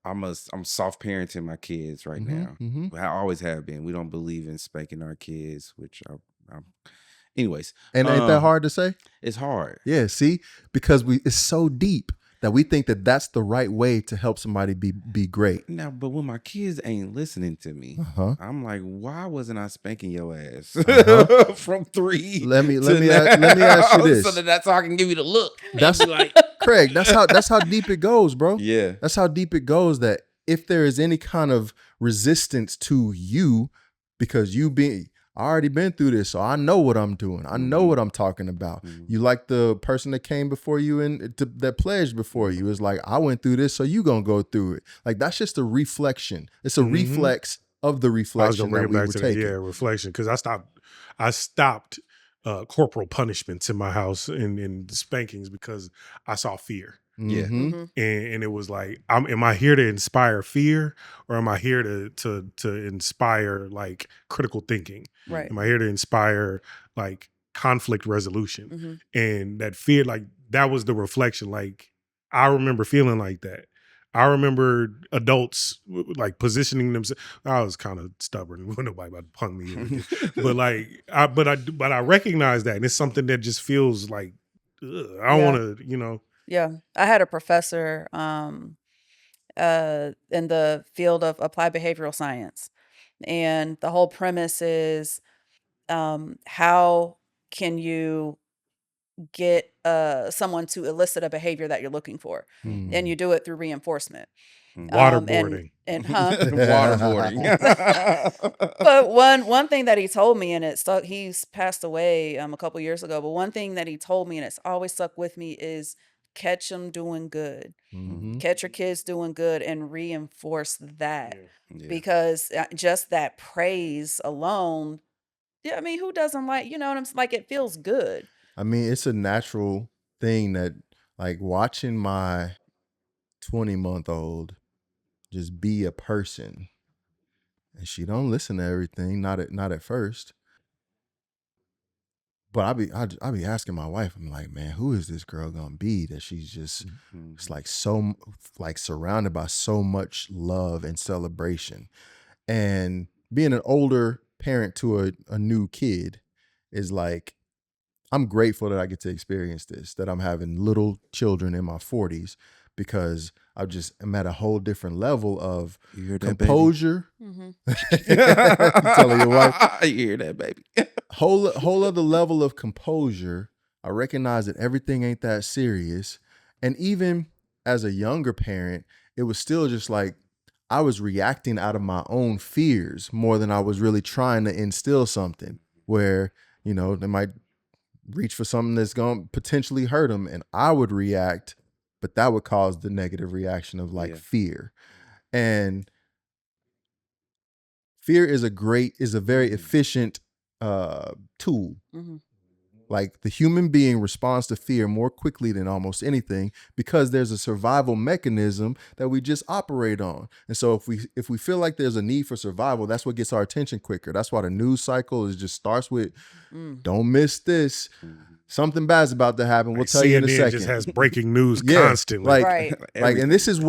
I'm soft parenting my kids right now. I always have been. We don't believe in spanking our kids, which I'm anyways. And ain't that hard to say? It's hard. Yeah, see? Because it's so deep that we think that that's the right way to help somebody be great. Now, but when my kids ain't listening to me, I'm like, why wasn't I spanking your ass from 3? Let me ask you this. So that's how I can give you the look. That's like Craig, that's how deep it goes, bro. Yeah. That's how deep it goes, that if there is any kind of resistance to you, because I already been through this, so I know what I'm doing. I know what I'm talking about. You like the person that came before you and that pledged before you. It's like, I went through this, so you gonna go through it. Like that's just a reflection. It's a reflex of the reflection that we were taking. Reflection. Because I stopped corporal punishments in my house and spankings because I saw fear. Yeah. Mm-hmm. And it was like, am I here to inspire fear, or am I here to inspire like critical thinking? Right. Am I here to inspire like conflict resolution? And that fear, like that was the reflection. Like I remember feeling like that. I remember adults like positioning themselves. I was kind of stubborn. Nobody about to punk me, but like, I recognize that, and it's something that just feels like I don't want to, you know. Yeah, I had a professor in the field of applied behavioral science, and the whole premise is how can you get someone to elicit a behavior that you're looking for, and you do it through reinforcement. Waterboarding. And Waterboarding. But one thing that he told me, and it stuck, he's passed away a couple years ago, but one thing that he told me, and it's always stuck with me, is catch them doing good. Catch your kids doing good and reinforce that. Yeah. Because just that praise alone, yeah, I mean, who doesn't like, you know what I'm saying? Like, it feels good. I mean, it's a natural thing that, like, watching my 20-month-old just be a person, and she don't listen to everything, not at first. But I be asking my wife, I'm like, man, who is this girl gonna be that she's just it's like so like surrounded by so much love and celebration. And being an older parent to a new kid is like, I'm grateful that I get to experience this, that I'm having little children in my 40s, because I'm at a whole different level of composure. Telling your wife, you hear that, baby? whole other level of composure. I recognize that everything ain't that serious. And even as a younger parent, it was still just like I was reacting out of my own fears more than I was really trying to instill something where, you know, they might reach for something that's going to potentially hurt them, and I would react, but that would cause the negative reaction of like fear. And fear is a very efficient tool. Like the human being responds to fear more quickly than almost anything because there's a survival mechanism that we just operate on. And so if we feel like there's a need for survival, that's what gets our attention quicker. That's why the news cycle is just starts with don't miss this. Something bad's about to happen. We'll tell you in a CNN second. just has breaking news Yeah, constantly. like, Right. like, and this is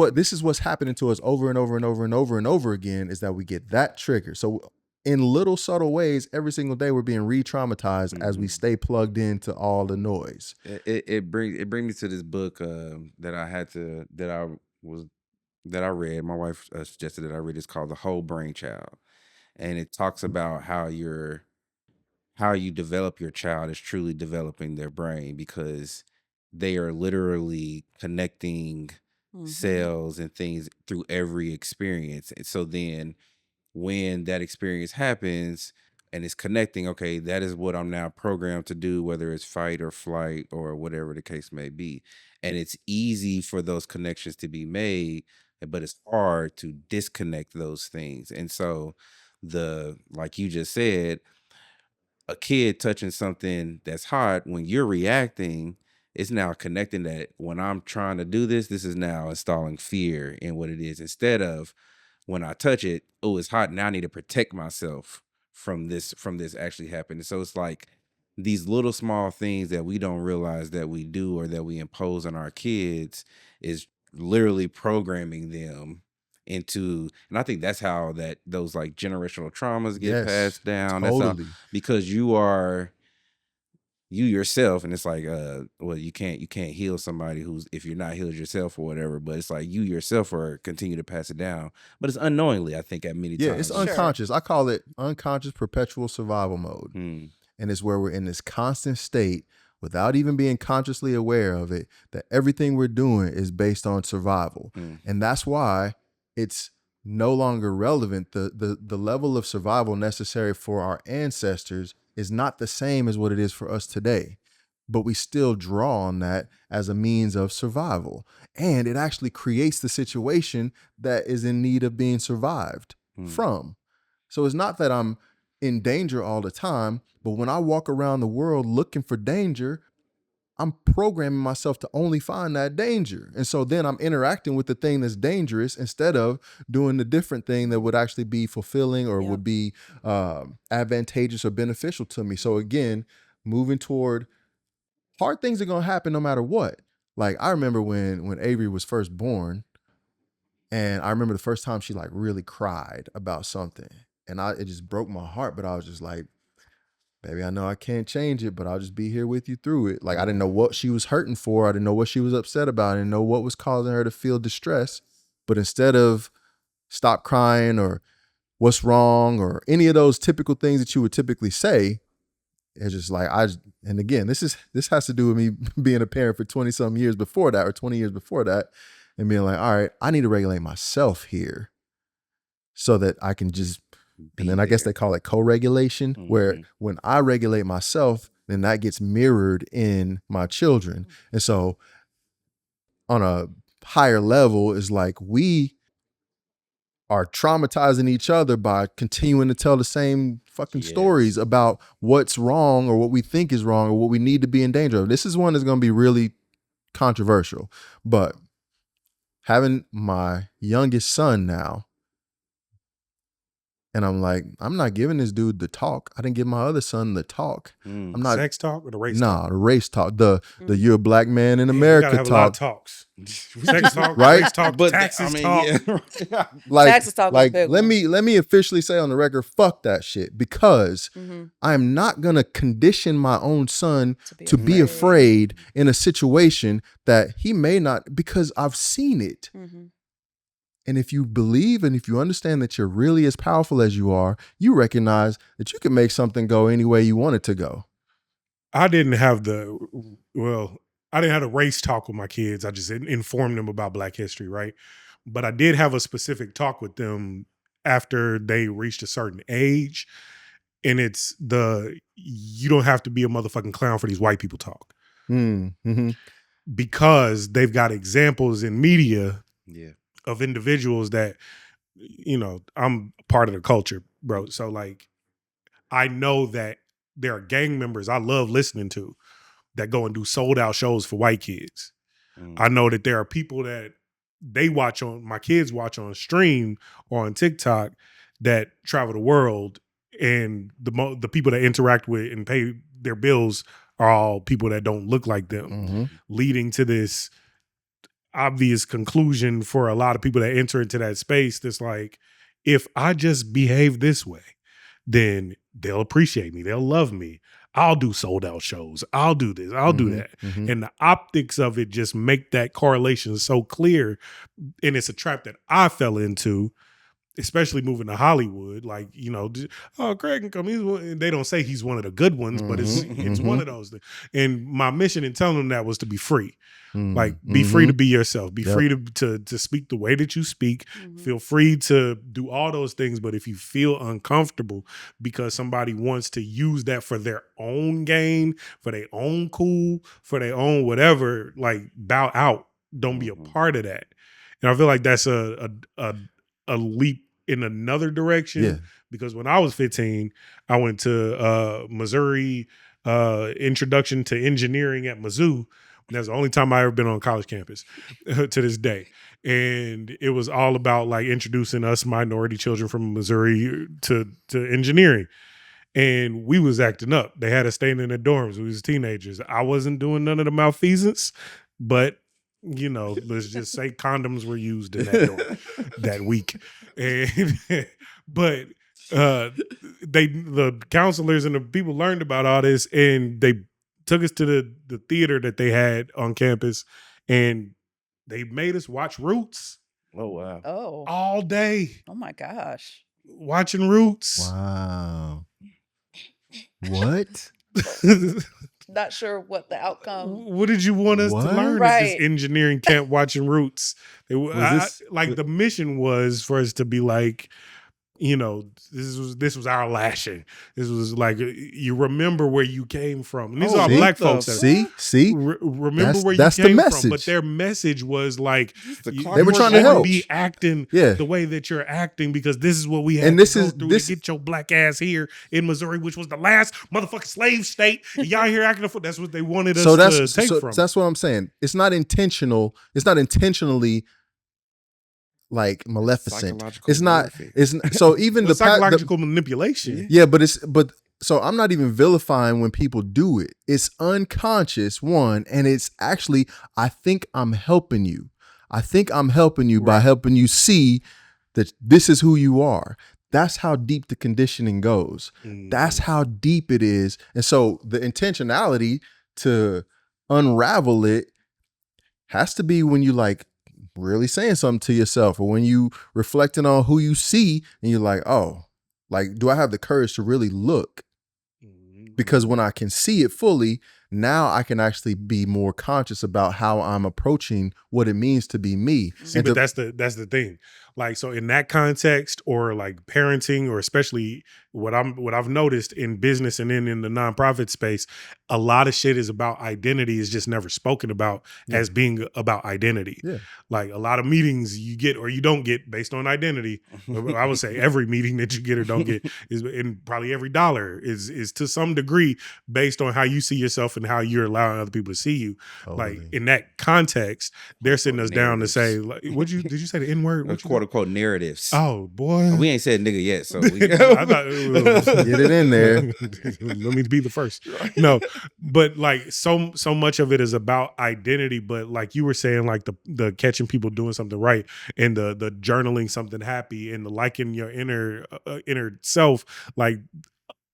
what's happening to us over and over and over and over and over again is that we get that trigger. So in little subtle ways, every single day we're being re-traumatized as we stay plugged into all the noise. It brings me to this book that I read. My wife suggested that I read. It's called The Whole Brain Child, and it talks about how you develop your child is truly developing their brain, because they are literally connecting cells and things through every experience. And so then when that experience happens and it's connecting, okay, that is what I'm now programmed to do, whether it's fight or flight or whatever the case may be. And it's easy for those connections to be made, but it's hard to disconnect those things. And so like you just said, a kid touching something that's hot, when you're reacting, it's now connecting that when I'm trying to do this is now installing fear in what it is, instead of when I touch it, oh, it's hot. Now I need to protect myself from this actually happening. So it's like these little small things that we don't realize that we do or that we impose on our kids is literally programming them into, and I think that's how those like generational traumas get Yes, passed down. totally. That's how, because you yourself, and it's like well, you can't heal somebody who's, if you're not healed yourself or whatever, but it's like you yourself are continue to pass it down, but it's unknowingly, I think, at many times. It's unconscious. I call it unconscious perpetual survival mode. And it's where we're in this constant state without even being consciously aware of it, that everything we're doing is based on survival. And that's why it's no longer relevant. The level of survival necessary for our ancestors is not the same as what it is for us today. But we still draw on that as a means of survival. And it actually creates the situation that is in need of being survived from. So it's not that I'm in danger all the time, but when I walk around the world looking for danger, I'm programming myself to only find that danger. And so then I'm interacting with the thing that's dangerous instead of doing the different thing that would actually be fulfilling or would be advantageous or beneficial to me. So again, moving toward hard things are going to happen no matter what. Like I remember when Avery was first born, and I remember the first time she like really cried about something, and it just broke my heart, but I was just like, baby, I know I can't change it, but I'll just be here with you through it. Like I didn't know what she was hurting for. I didn't know what she was upset about. I didn't know what was causing her to feel distress. But instead of stop crying or what's wrong or any of those typical things that you would typically say, it's just like and again, this has to do with me being a parent for 20 some years before that, or 20 years before that, and being like, all right, I need to regulate myself here so that I can just, and then I guess they call it co-regulation, where when I regulate myself, then that gets mirrored in my children. And so on a higher level is like we are traumatizing each other by continuing to tell the same fucking stories about what's wrong or what we think is wrong or what we need to be in danger of. This is one that's going to be really controversial, but having my youngest son now, and I'm like, I'm not giving this dude the talk. I didn't give my other son the talk. I'm not sex talk or the race talk? Nah, the race talk. The you're a black man in We America gotta have talk. a lot of talks. Sex talk, Right? race talk, But taxes I talk. mean, yeah. Like, Taxes talk was a big let one. me officially say on the record, fuck that shit, because I'm not gonna condition my own son to be afraid in a situation that he may not, because I've seen it. And if you believe and if you understand that you're really as powerful as you are, you recognize that you can make something go any way you want it to go. I didn't have the race talk with my kids. I just informed them about Black history, right? But I did have a specific talk with them after they reached a certain age. And it's you don't have to be a motherfucking clown for these white people talk. Because they've got examples in media of individuals that, I'm part of the culture, bro. So like, I know that there are gang members I love listening to that go and do sold out shows for white kids. I know that there are people that my kids watch on stream or on TikTok that travel the world, and the people that interact with and pay their bills are all people that don't look like them, leading to this obvious conclusion for a lot of people that enter into that space that's like, if I just behave this way, then they'll appreciate me, they'll love me, I'll do sold out shows, I'll do this, I'll do that. And the optics of it just make that correlation so clear. And it's a trap that I fell into, especially moving to Hollywood. Like, you know, oh, Craig can come. They don't say he's one of the good ones, but it's one of those things. And my mission in telling them that was to be free. Like, be free to be yourself. Be free to speak the way that you speak. Feel free to do all those things. But if you feel uncomfortable because somebody wants to use that for their own gain, for their own cool, for their own whatever, like, bow out. Don't be a part of that. And I feel like that's a leap in another direction, because when I was 15, I went to Missouri Introduction to Engineering at Mizzou. That's the only time I ever been on a college campus to this day. And it was all about like introducing us minority children from Missouri to engineering. And we was acting up. They had us staying in their dorms. We was teenagers. I wasn't doing none of the malfeasance, but you know, let's just say condoms were used in that dorm that week. And but the counselors and the people learned about all this, and they took us to the theater that they had on campus, and they made us watch Roots. Oh wow! Oh, all day. Oh my gosh! Watching Roots. Wow. What? Not sure what the outcome. What did you want us to learn at this engineering camp watching Roots? The mission was for us to be like, you know, this was our lashing. This was like, you remember where you came from. And these are black folks. See? Remember where you came from. But their message was like, they were trying to help. Be acting the way that you're acting, because this is what we had to go through to get your black ass here in Missouri, which was the last motherfucking slave state. And y'all here acting for. That's what they wanted us to take from. That's what I'm saying. It's not intentional. It's not intentionally like maleficent. It's not. It's so even the psychological manipulation. Yeah, but so I'm not even vilifying when people do it. It's unconscious, one, and it's actually, I think I'm helping you. I think I'm helping you by helping you see that this is who you are. That's how deep the conditioning goes. That's how deep it is. And so the intentionality to unravel it has to be when you like really saying something to yourself, or when you reflecting on who you see and you're like, oh, like, do I have the courage to really look? Because when I can see it fully, now I can actually be more conscious about how I'm approaching what it means to be me. See, but that's the thing. Like, so in that context, or like parenting, or especially what I've noticed in business and then in the nonprofit space, a lot of shit is about identity is just never spoken about as being about identity. Yeah. Like a lot of meetings you get or you don't get based on identity. I would say every meeting that you get or don't get is, and probably every dollar is to some degree based on how you see yourself and how you're allowing other people to see you. Like in that context, they're sitting us down to say, like, did you say the N-word? Quote unquote narratives. Oh boy, we ain't said nigga yet, so I thought get it in there. Let me be the first. No, but like so much of it is about identity. But like you were saying, like the catching people doing something right, and the journaling something happy, and the liking your inner self, like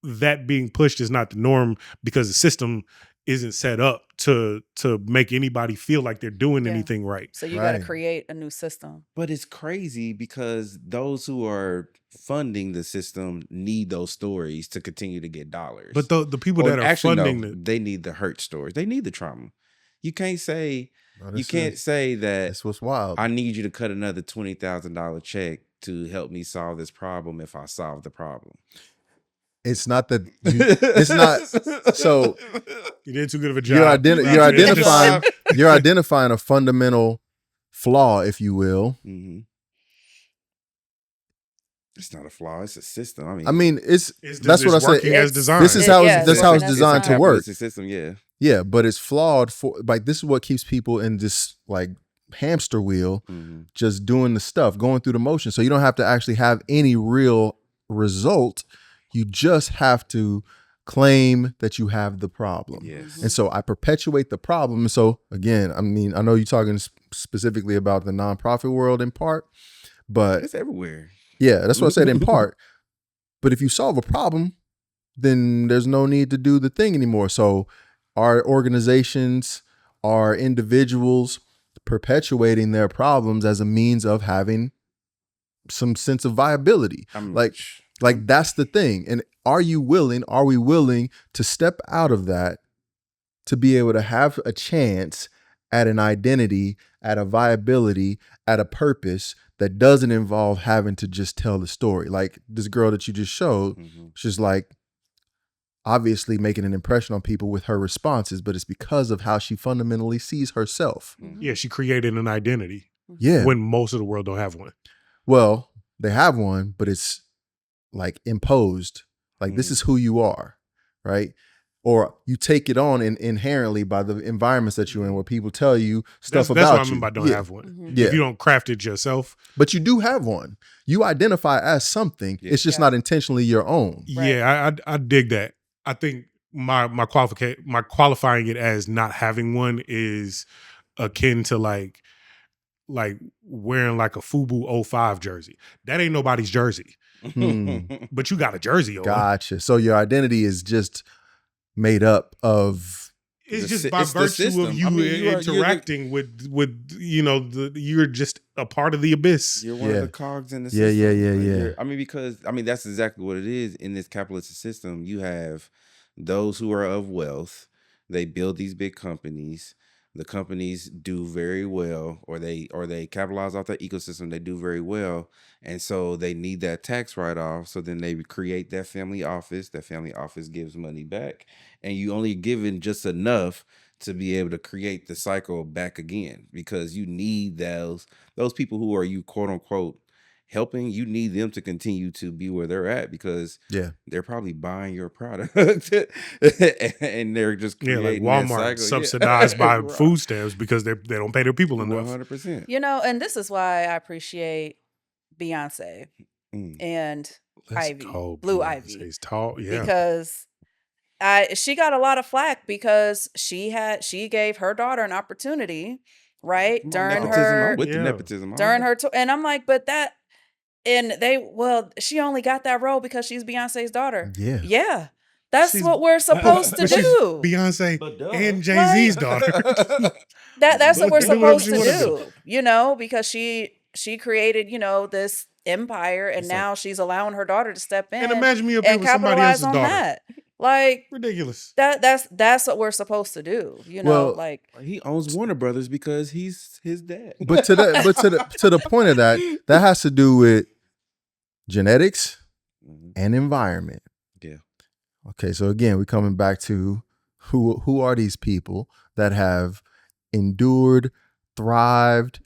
that being pushed is not the norm, because the system isn't set up to make anybody feel like they're doing anything right. So you got to create a new system. But it's crazy because those who are funding the system need those stories to continue to get dollars. But the people that are funding they need the hurt stories. They need the trauma. You can't say that that's what's wild. I need you to cut another $20,000 check to help me solve this problem if I solve the problem. It's not that it's not. So you did too good of a job. You're identifying a fundamental flaw, if you will. Mm-hmm. It's not a flaw. It's a system. I mean, It's that's what I said. working as designed. This is how yeah, that's how it's working as designed to work. It's a system, yeah. Yeah, but it's flawed for like this is what keeps people in this like hamster wheel, just doing the stuff, going through the motion. So you don't have to actually have any real result. You just have to claim that you have the problem. Yes. And so I perpetuate the problem. And so again, I mean, I know you're talking specifically about the nonprofit world in part, but It's everywhere. yeah, that's what I said in part. But if you solve a problem, then there's no need to do the thing anymore. So our organizations, our individuals perpetuating their problems as a means of having some sense of viability. Like that's the thing. And are we willing to step out of that to be able to have a chance at an identity, at a viability, at a purpose that doesn't involve having to just tell the story? Like this girl that you just showed, she's like obviously making an impression on people with her responses, but it's because of how she fundamentally sees herself. Yeah, she created an identity. Yeah. When most of the world don't have one. Well, they have one, but it's like imposed. Like this is who you are, right? Or you take it on inherently by the environments that you're in, where people tell you stuff about you. That's what I mean by don't have one. Yeah. If you don't craft it yourself. But you do have one. You identify as something. It's just not intentionally your own. Yeah, I dig that. I think my qualifying it as not having one is akin to like wearing like a FUBU 05 jersey. That ain't nobody's jersey. But you got a jersey on. Gotcha. So your identity is just made up of it's just by virtue of you interacting with you're just a part of the abyss. You're one of the cogs in the system. Yeah. I mean, that's exactly what it is. In this capitalist system, you have those who are of wealth. They build these big companies. The companies do very well, or they capitalize off the ecosystem. They do very well, and so they need that tax write-off. So then they create that family office. That family office gives money back, and you only given just enough to be able to create the cycle back again, because you need those people who are you quote unquote helping. You need them to continue to be where they're at, because they're probably buying your product and they're just creating like Walmart that cycle. subsidized by food stamps because they don't pay their people enough. 100%. And this is why I appreciate Beyonce and Ivy, Blue Ivy. She's tall, yeah. Because she got a lot of flack because she gave her daughter an opportunity, right? During her nepotism. And I'm like, but that. And she only got that role because she's Beyonce's daughter. Yeah. That's what we're supposed to do. Beyonce and Jay-Z's daughter. That's what we're supposed to do, because she created, this empire, and now she's allowing her daughter to step in and imagine me up here with somebody else's daughter. That. Like ridiculous. That's what we're supposed to do. Like he owns Warner Brothers because he's his dad. But to the point of that has to do with genetics and environment. Yeah. Okay, so again, we're coming back to who are these people that have endured, thrived,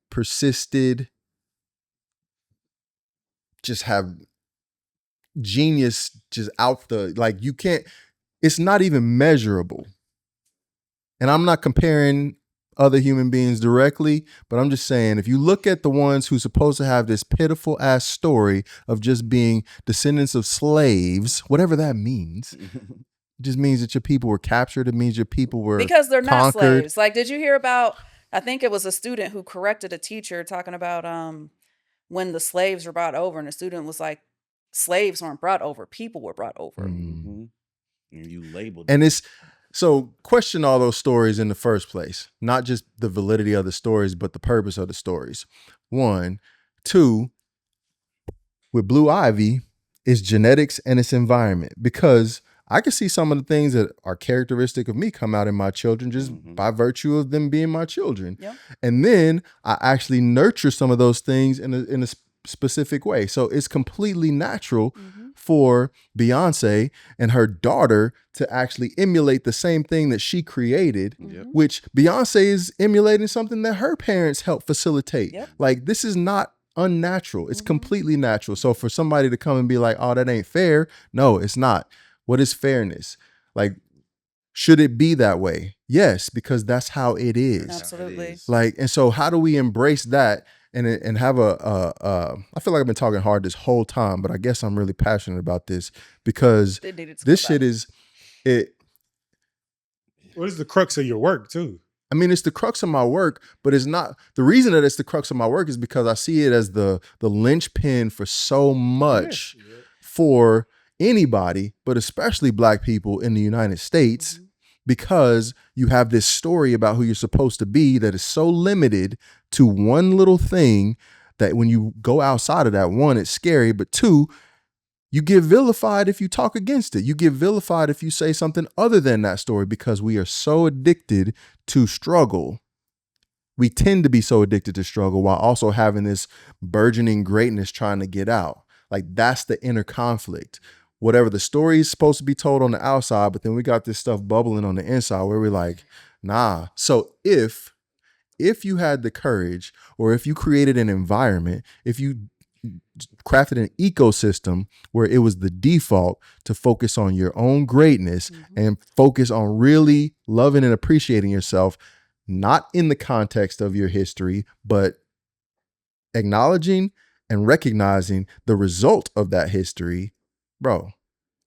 persisted, just have genius just out it's not even measurable. And I'm not comparing other human beings directly, but I'm just saying, if you look at the ones who's supposed to have this pitiful ass story of just being descendants of slaves, whatever that means, it just means that your people were captured. It means your people were because they're not conquered. Slaves. Like, did you hear about, I think it was a student who corrected a teacher talking about when the slaves were brought over, and the student was like, slaves weren't brought over, people were brought over. And you labeled and it's so question all those stories in the first place, not just the validity of the stories, but the purpose of the stories. 1, 2, with Blue Ivy, it's genetics and its environment, because I can see some of the things that are characteristic of me come out in my children just by virtue of them being my children. Yep. And then I actually nurture some of those things in a specific way. So it's completely natural for Beyonce and her daughter to actually emulate the same thing that she created, which Beyonce is emulating something that her parents helped facilitate. Yep. Like, this is not unnatural. It's completely natural. So for somebody to come and be like, oh, that ain't fair. No, it's not. What is fairness? Like, should it be that way? Yes, because that's how it is. Absolutely. Like, and so how do we embrace that and have I feel like I've been talking hard this whole time, but I guess I'm really passionate about this because It needed to this come shit out. is it. What is the crux of your work too? I mean, it's the crux of my work, but it's not. The reason that it's the crux of my work is because I see it as the linchpin for so much for anybody, but especially Black people in the United States, because you have this story about who you're supposed to be that is so limited to one little thing that when you go outside of that, one, it's scary, but two, you get vilified if you talk against it. You get vilified if you say something other than that story because we are so addicted to struggle. We tend to be so addicted to struggle while also having this burgeoning greatness trying to get out. Like, that's the inner conflict. Whatever the story is supposed to be told on the outside, but then we got this stuff bubbling on the inside where we're like, nah. So if you had the courage, or if you created an environment, if you crafted an ecosystem where it was the default to focus on your own greatness and focus on really loving and appreciating yourself, not in the context of your history, but acknowledging and recognizing the result of that history, bro.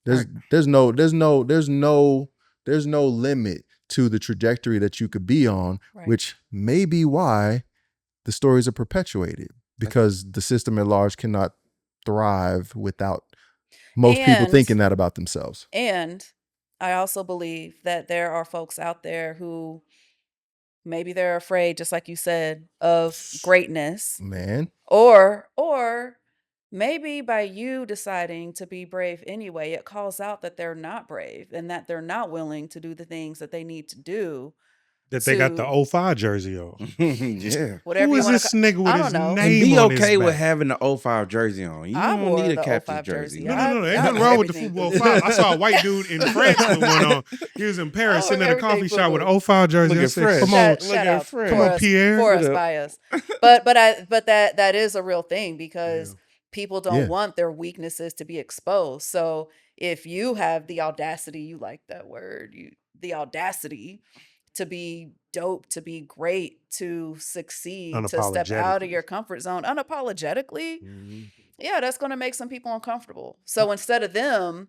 There's no limit to the trajectory that you could be on, Right. which may be why the stories are perpetuated, because the system at large cannot thrive without most people And- thinking that about themselves. And I also believe that there are folks out there who maybe they're afraid, just like you said, of greatness, Man, or maybe by you deciding to be brave anyway, it calls out that they're not brave and that they're not willing to do the things that they need to do. That they got the to- 05 jersey on. Yeah. Whatever Who you is want this nigga with I his don't know. name And be on his okay with back? having the 05 jersey on. You I don't wore need a the captain's 05 jersey. jersey. No, I- ain't I nothing wear wrong with the everything. football 5. I saw a white dude in France with one on. He was in Paris I sitting wear at a coffee everything shop with boo-boo. an 05 jersey. Look I at said, Fred. come on. Shout at out Fred. Come for on, us, Pierre. for What us up? by us. But that is a real thing because people don't Yeah. want their weaknesses to be exposed. So if you have the audacity, you like that word, the audacity to be dope, to be great, to succeed, to step out of your comfort zone unapologetically, yeah, that's going to make some people uncomfortable. So instead of them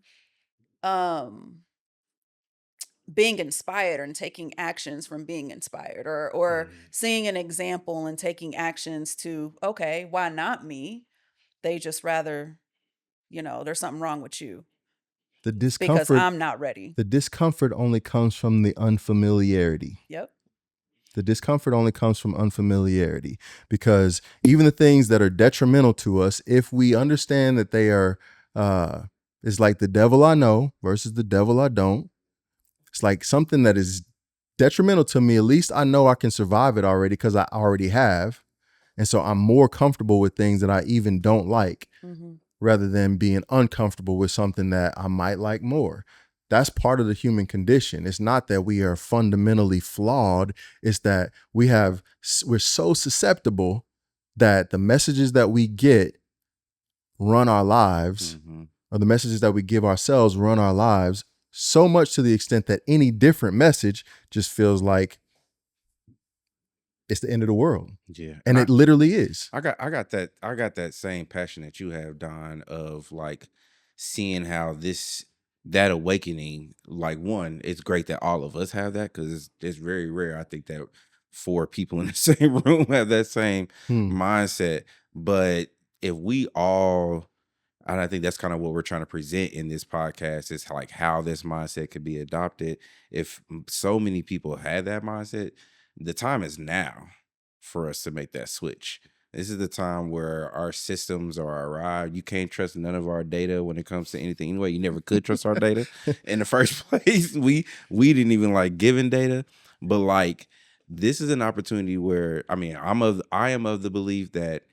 being inspired and taking actions from being inspired, or seeing an example and taking actions to, okay, why not me? They just rather, there's something wrong with you the because discomfort I'm not ready. the discomfort only comes from the unfamiliarity. Yep. The discomfort only comes from unfamiliarity, because even the things that are detrimental to us, if we understand that they are, it's like the devil I know versus the devil I don't. It's like something that is detrimental to me. At least I know I can survive it already because I already have. And so I'm more comfortable with things that I even don't like, rather than being uncomfortable with something that I might like more. That's part of the human condition. It's not that we are fundamentally flawed. It's that we're so susceptible that the messages that we get run our lives, or the messages that we give ourselves run our lives, so much to the extent that any different message just feels like it's the end of the world. Yeah. And it literally is. I got that same passion that you have, Don, of like seeing how that awakening, like, one, it's great that all of us have that, because it's very rare, I think, that 4 people in the same room have that same mindset. But if we all, and I think that's kind of what we're trying to present in this podcast, is like how this mindset could be adopted. If so many people had that mindset, the time is now for us to make that switch. This is the time where our systems are arrived. You can't trust none of our data when it comes to anything. Anyway, you never could trust our data in the first place. We didn't even like giving data, but like this is an opportunity where, I mean, I am of the belief that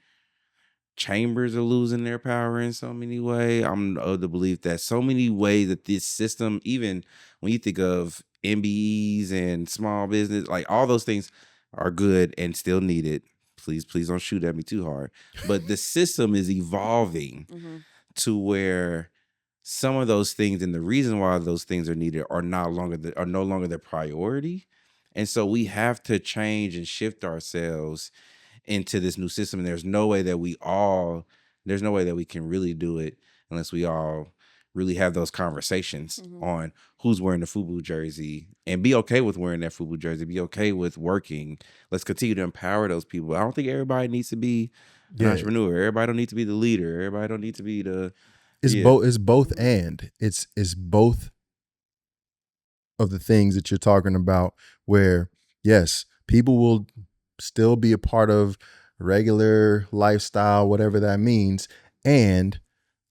chambers are losing their power in so many ways. I'm of the belief that so many ways that this system, even when you think of MBEs and small business, like all those things are good and still needed please don't shoot at me too hard. But the system is evolving to where some of those things, and the reason why those things are needed, are no longer the priority. And so we have to change and shift ourselves into this new system. And there's no way that we can really do it unless we all really have those conversations on who's wearing the FUBU jersey, and be okay with wearing that FUBU jersey, be okay with working. Let's continue to empower those people. I don't think everybody needs to be an entrepreneur. Everybody don't need to be the leader. Everybody don't need to be the It's both. It's both, and it's both of the things that you're talking about. Where yes, people will still be a part of regular lifestyle, whatever that means, and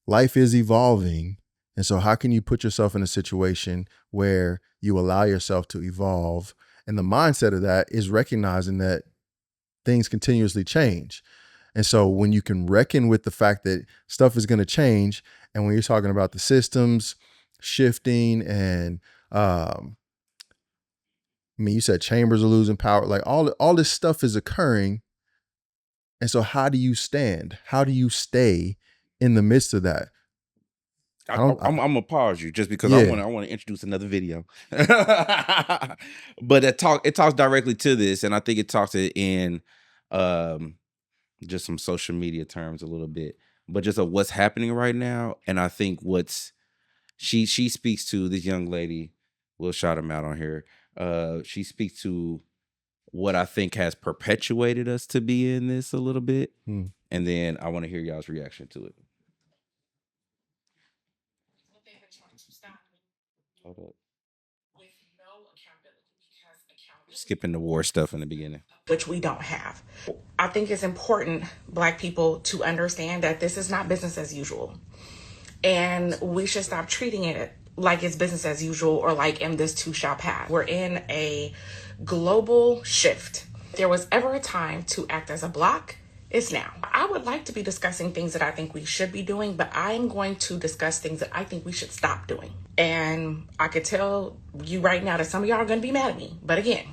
life is evolving. And so, how can you put yourself in a situation where you allow yourself to evolve? And the mindset of that is recognizing that things continuously change. And so when you can reckon with the fact that stuff is going to change, and when you're talking about the systems shifting, and I mean, you said chambers are losing power, like all this stuff is occurring. And so how do you stand? How do you stay in the midst of that? I'm gonna pause you just because I want to introduce another video. But it talks directly to this, and I think it talks it in just some social media terms a little bit, but just of what's happening right now. And I think she speaks to this young lady. We'll shout him out on here. She speaks to what I think has perpetuated us to be in this a little bit, and then I want to hear y'all's reaction to it. Hold up. Skipping the war stuff in the beginning. Which we don't have. I think it's important, Black people, to understand that this is not business as usual. And we should stop treating it like it's business as usual, or like and this too shall pass. We're in a global shift. If there was ever a time to act as a block, it's now. I would like to be discussing things that I think we should be doing, but I am going to discuss things that I think we should stop doing. And I could tell you right now that some of y'all are going to be mad at me. But again,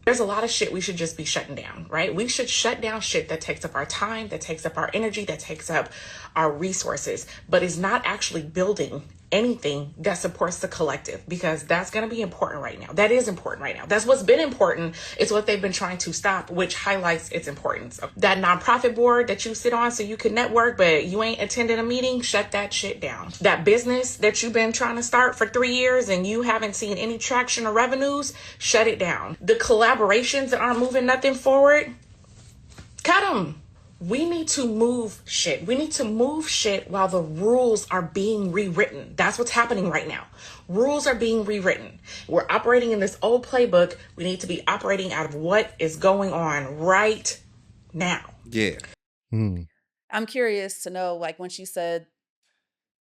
there's a lot of shit we should just be shutting down, right? We should shut down shit that takes up our time, that takes up our energy, that takes up our resources, but is not actually building anything that supports the collective, because that's going to be important right now. That is important right now. That's what's been important. It's what they've been trying to stop, which highlights its importance. That nonprofit board that you sit on so you can network, but you ain't attended a meeting, shut that shit down. That business that you've been trying to start for 3 years and you haven't seen any traction or revenues, shut it down. The collaborations that aren't moving nothing forward, cut them. We need to move shit. We need to move shit while the rules are being rewritten. That's what's happening right now. Rules are being rewritten. We're operating in this old playbook. We need to be operating out of what is going on right now. Yeah. I'm curious to know, like, when she said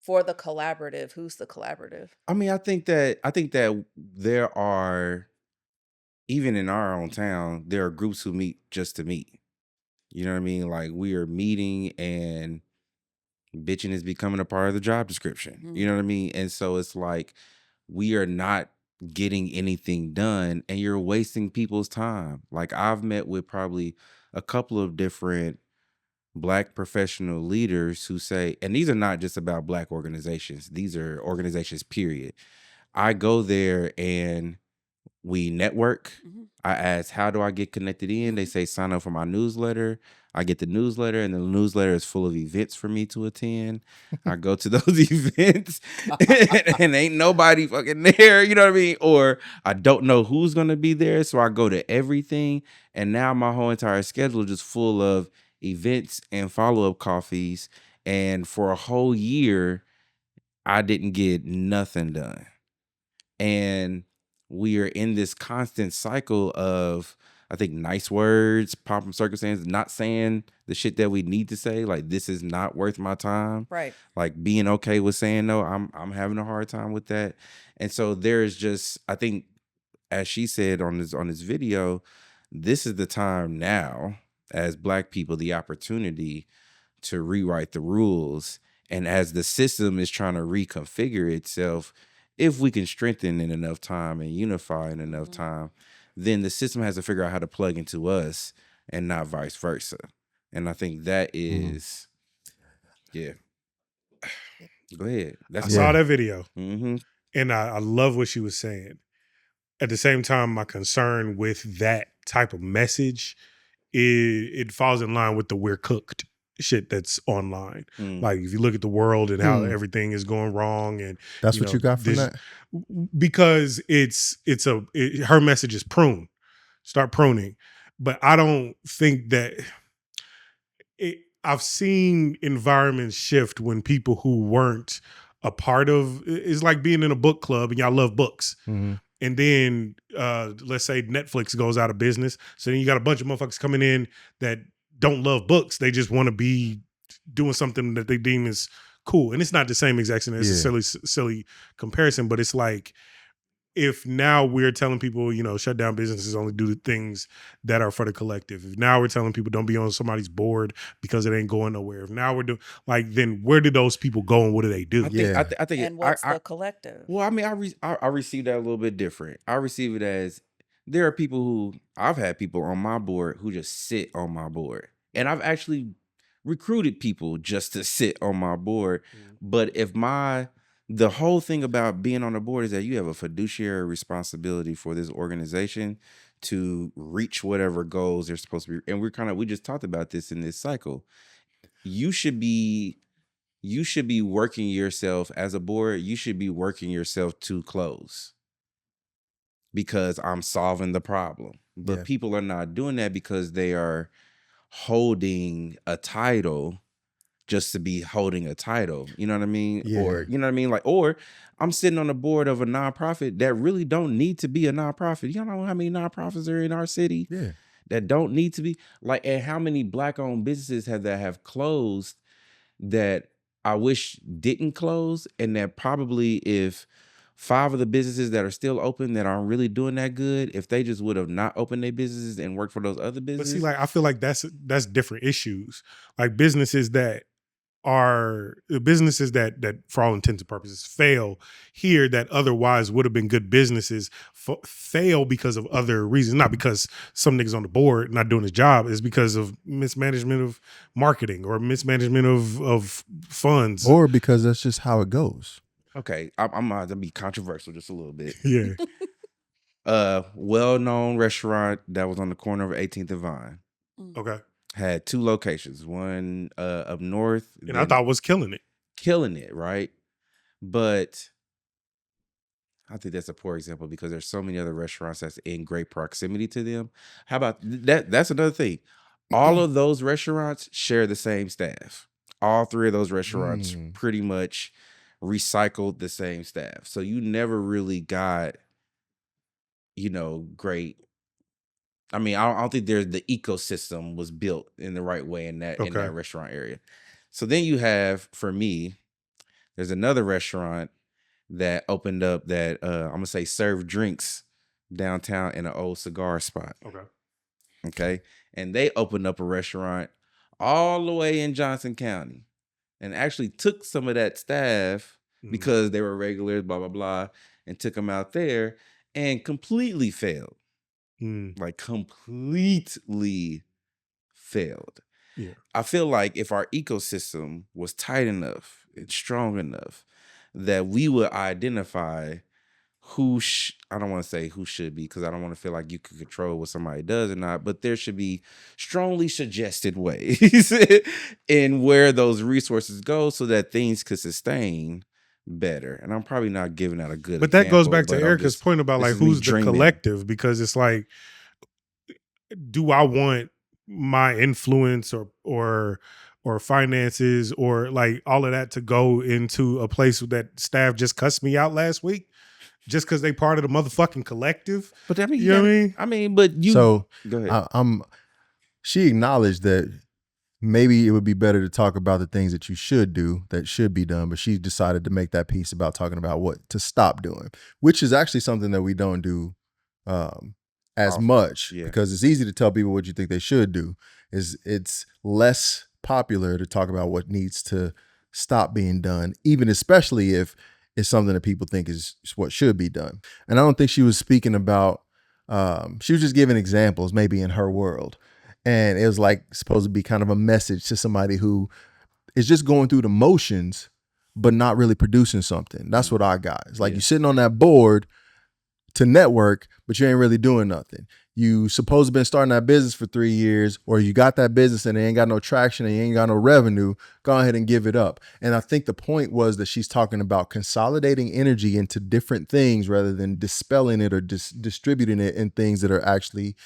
for the collaborative, who's the collaborative? I mean, I think that there are, even in our own town, there are groups who meet just to meet. You know what I mean? Like, we are meeting and bitching is becoming a part of the job description. You know what I mean? And so it's like, we are not getting anything done and you're wasting people's time. Like, I've met with probably a couple of different Black professional leaders who say, and these are not just about Black organizations, these are organizations, period. I go there and we network. I ask, how do I get connected in? They say, sign up for my newsletter. I get the newsletter, and the newsletter is full of events for me to attend. I go to those events and ain't nobody fucking there, you know what I mean? Or I don't know who's going to be there, so I go to everything. And now my whole entire schedule is just full of events and follow-up coffees. And for a whole year, I didn't get nothing done. And we are in this constant cycle of, I think, nice words, pomp and circumstance, not saying the shit that we need to say. Like, this is not worth my time. Right. Like, being okay with saying no, I'm having a hard time with that. And so there's just, I think, as she said on this video, this is the time now, as Black people, the opportunity to rewrite the rules. And as the system is trying to reconfigure itself, if we can strengthen in enough time and unify in enough time, then the system has to figure out how to plug into us and not vice versa. And I think that Mm-hmm. is, yeah. Go ahead. I That's saw that video, Mm-hmm. and I love what she was saying. At the same time, my concern with that type of message it falls in line with the "we're cooked" shit that's online. Mm. Like if you look at the world and how everything is going wrong, and That's what you got from this- that? because her message is prune, start pruning, but I don't think that I've seen environments shift when people who weren't a part of it's like being in a book club and y'all love books. Mm-hmm. And then let's say Netflix goes out of business. So then you got a bunch of motherfuckers coming in that don't love books. They just want to be doing something that they deem as cool. And it's not the same exact thing. It's a silly comparison, but it's like if now we're telling people, shut down businesses, only do the things that are for the collective. If now we're telling people don't be on somebody's board because it ain't going nowhere. If now we're doing then where do those people go and what do they do? I think And what's the collective? Well, I mean, I receive that a little bit different. I receive it as there are people who I've had people on my board who just sit on my board, and I've actually recruited people just to sit on my board. But if the whole thing about being on the board is that you have a fiduciary responsibility for this organization to reach whatever goals they're supposed to be, and we just talked about this in this cycle. You should be working yourself as a board. You should be working yourself to close because I'm solving the problem. But people are not doing that because they are holding a title just to be holding a title. You know what I mean? Yeah. Or, you know what I mean? Like, or I'm sitting on the board of a nonprofit that really don't need to be a nonprofit. You know how many nonprofits are in our city that don't need to be? Like, and how many Black-owned businesses have closed that I wish didn't close, and that probably if 5 of the businesses that are still open that aren't really doing that good, if they just would have not opened their businesses and worked for those other businesses. But see, like I feel like that's different issues. Like businesses that for all intents and purposes fail here that otherwise would have been good businesses fail because of other reasons, not because some niggas on the board not doing his job. It's because of mismanagement of marketing or mismanagement of funds, or because that's just how it goes. Okay, I'm going to be controversial just a little bit. Yeah. Well-known restaurant that was on the corner of 18th and Vine. Okay. Had 2 locations, one up north. And I thought was killing it, right? But I think that's a poor example because there's so many other restaurants that's in great proximity to them. How about that? That's another thing. All of those restaurants share the same staff. All 3 of those restaurants pretty much recycled the same staff. So you never really got, great. I mean, I don't think the ecosystem was built in the right way in that restaurant area. So then you have, for me, there's another restaurant that opened up that I'm gonna say served drinks downtown in an old cigar spot. Okay. And they opened up a restaurant all the way in Johnson County and actually took some of that staff because they were regulars, blah, blah, blah, and took them out there and completely failed. Like completely failed. Yeah. I feel like if our ecosystem was tight enough and strong enough that we would identify I don't want to say who should be because I don't want to feel like you could control what somebody does or not, but there should be strongly suggested ways in where those resources go so that things could sustain better. And I'm probably not giving out a good But that goes example, back to but Erica's point about like who's the collective, because it's like, do I want my influence or finances or like all of that to go into a place that staff just cussed me out last week just because they part of the motherfucking collective? But I mean, you know what I mean? I mean, but you. So go ahead. She acknowledged that maybe it would be better to talk about the things that you should do that should be done, but she decided to make that piece about talking about what to stop doing, which is actually something that we don't do as much because it's easy to tell people what you think they should do. It's less popular to talk about what needs to stop being done, even especially if it's something that people think is what should be done. And I don't think she was speaking about, she was just giving examples maybe in her world. And it was like supposed to be kind of a message to somebody who is just going through the motions, but not really producing something. That's what I got. It's like you're sitting on that board to network, but you ain't really doing nothing. You supposed to been starting that business for 3 years, or you got that business and it ain't got no traction and you ain't got no revenue. Go ahead and give it up. And I think the point was that she's talking about consolidating energy into different things rather than dispelling it or distributing it in things that are actually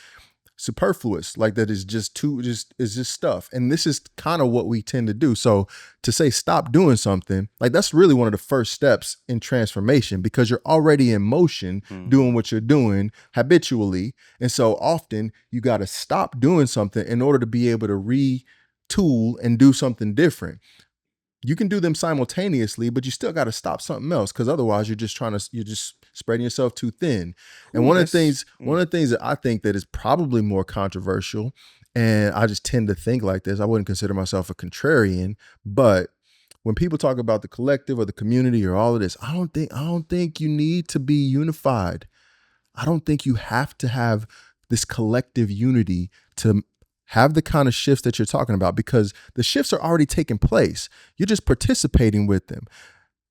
superfluous, like that is just stuff. And this is kind of what we tend to do. So to say stop doing something, like that's really one of the first steps in transformation, because you're already in motion doing what you're doing habitually. And so often you got to stop doing something in order to be able to retool and do something different. You can do them simultaneously, but you still got to stop something else, because otherwise you're just spreading yourself too thin. And one of the things that I think that is probably more controversial, and I just tend to think like this, I wouldn't consider myself a contrarian, but when people talk about the collective or the community or all of this, I don't think you need to be unified. I don't think you have to have this collective unity to have the kind of shifts that you're talking about, because the shifts are already taking place. You're just participating with them.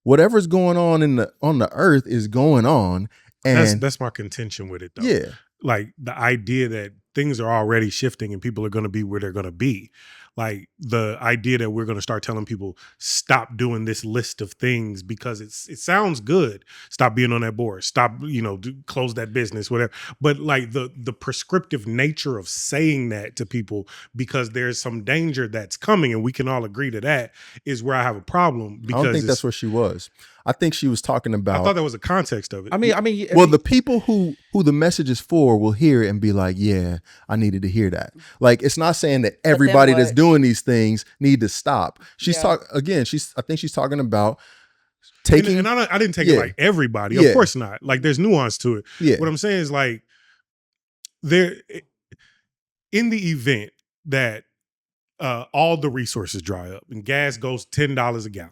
Whatever's going on on the earth is going on. And that's my contention with it, though. Yeah. Like the idea that things are already shifting and people are going to be where they're going to be. Like the idea that we're going to start telling people, stop doing this list of things because it sounds good. Stop being on that board. Stop, close that business, whatever. But like the prescriptive nature of saying that to people because there's some danger that's coming, and we can all agree to that, is where I have a problem. Because I don't think that's where she was. I think she was talking about. I thought that was the context of it. I mean, well, the people who the message is for will hear it and be like, yeah, I needed to hear that. Like, it's not saying that everybody that's doing these things need to stop. She's I think she's talking about taking. And I didn't take it like everybody. Of course not. Like, there's nuance to it. Yeah. What I'm saying is, like, in the event that all the resources dry up and gas goes $10 a gallon,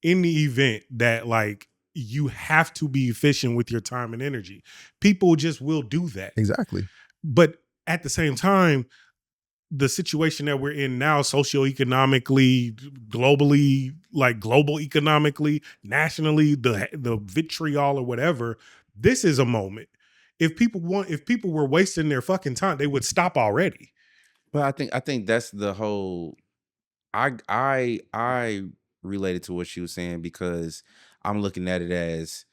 in the event that, like, you have to be efficient with your time and energy, people just will do that. Exactly. But at the same time, the situation that we're in now, socioeconomically, globally, like global economically, nationally, the vitriol or whatever, this is a moment. If people were wasting their fucking time, they would stop already. But I think that's the whole. I related to what she was saying because I'm looking at it as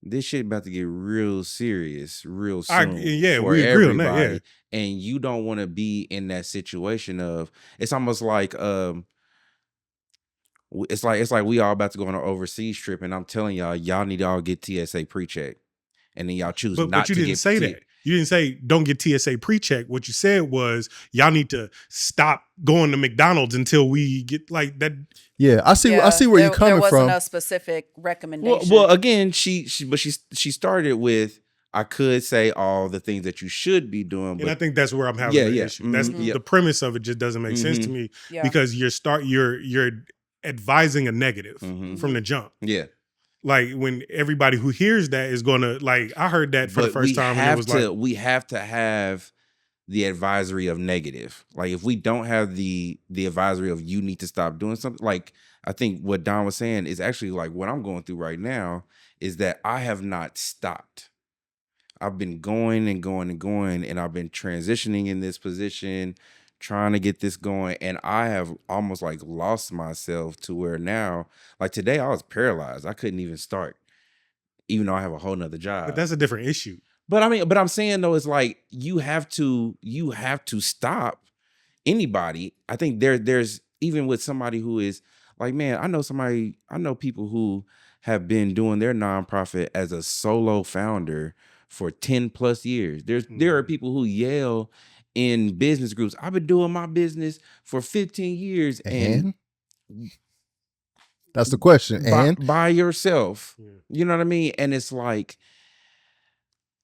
this shit about to get real serious real soon. For we agree on that. Yeah. And you don't want to be in that situation of, it's almost like it's like we all about to go on an overseas trip, and I'm telling y'all need to all get TSA pre-check, and then y'all choose not to. But you didn't say that. You didn't say don't get TSA pre-check. What you said was y'all need to stop going to McDonald's until we get like that. Yeah, I see where you're coming from. There wasn't a specific recommendation. Well, again, she started with, I could say all the things that you should be doing, but and I think that's where I'm having the issue. That's the premise of it just doesn't make sense to me because you're advising a negative from the jump. Yeah. Like, when everybody who hears that is going to, like, I heard that for the first time. And it was we have to have the advisory of negative. Like, if we don't have the advisory of you need to stop doing something, like, I think what Don was saying is actually like what I'm going through right now is that I have not stopped. I've been going and going and going, and I've been transitioning in this position, trying to get this going, and I have almost like lost myself to where now, like today, I was paralyzed. I couldn't even start, even though I have a whole nother job. But that's a different issue. But I mean, I'm saying though, it's like you have to stop anybody. I think there's even with somebody who is like, man, I know people who have been doing their nonprofit as a solo founder for 10 plus years. There are people who yell in business groups, I've been doing my business for 15 years. And that's the question. By yourself. Yeah. You know what I mean? And it's like,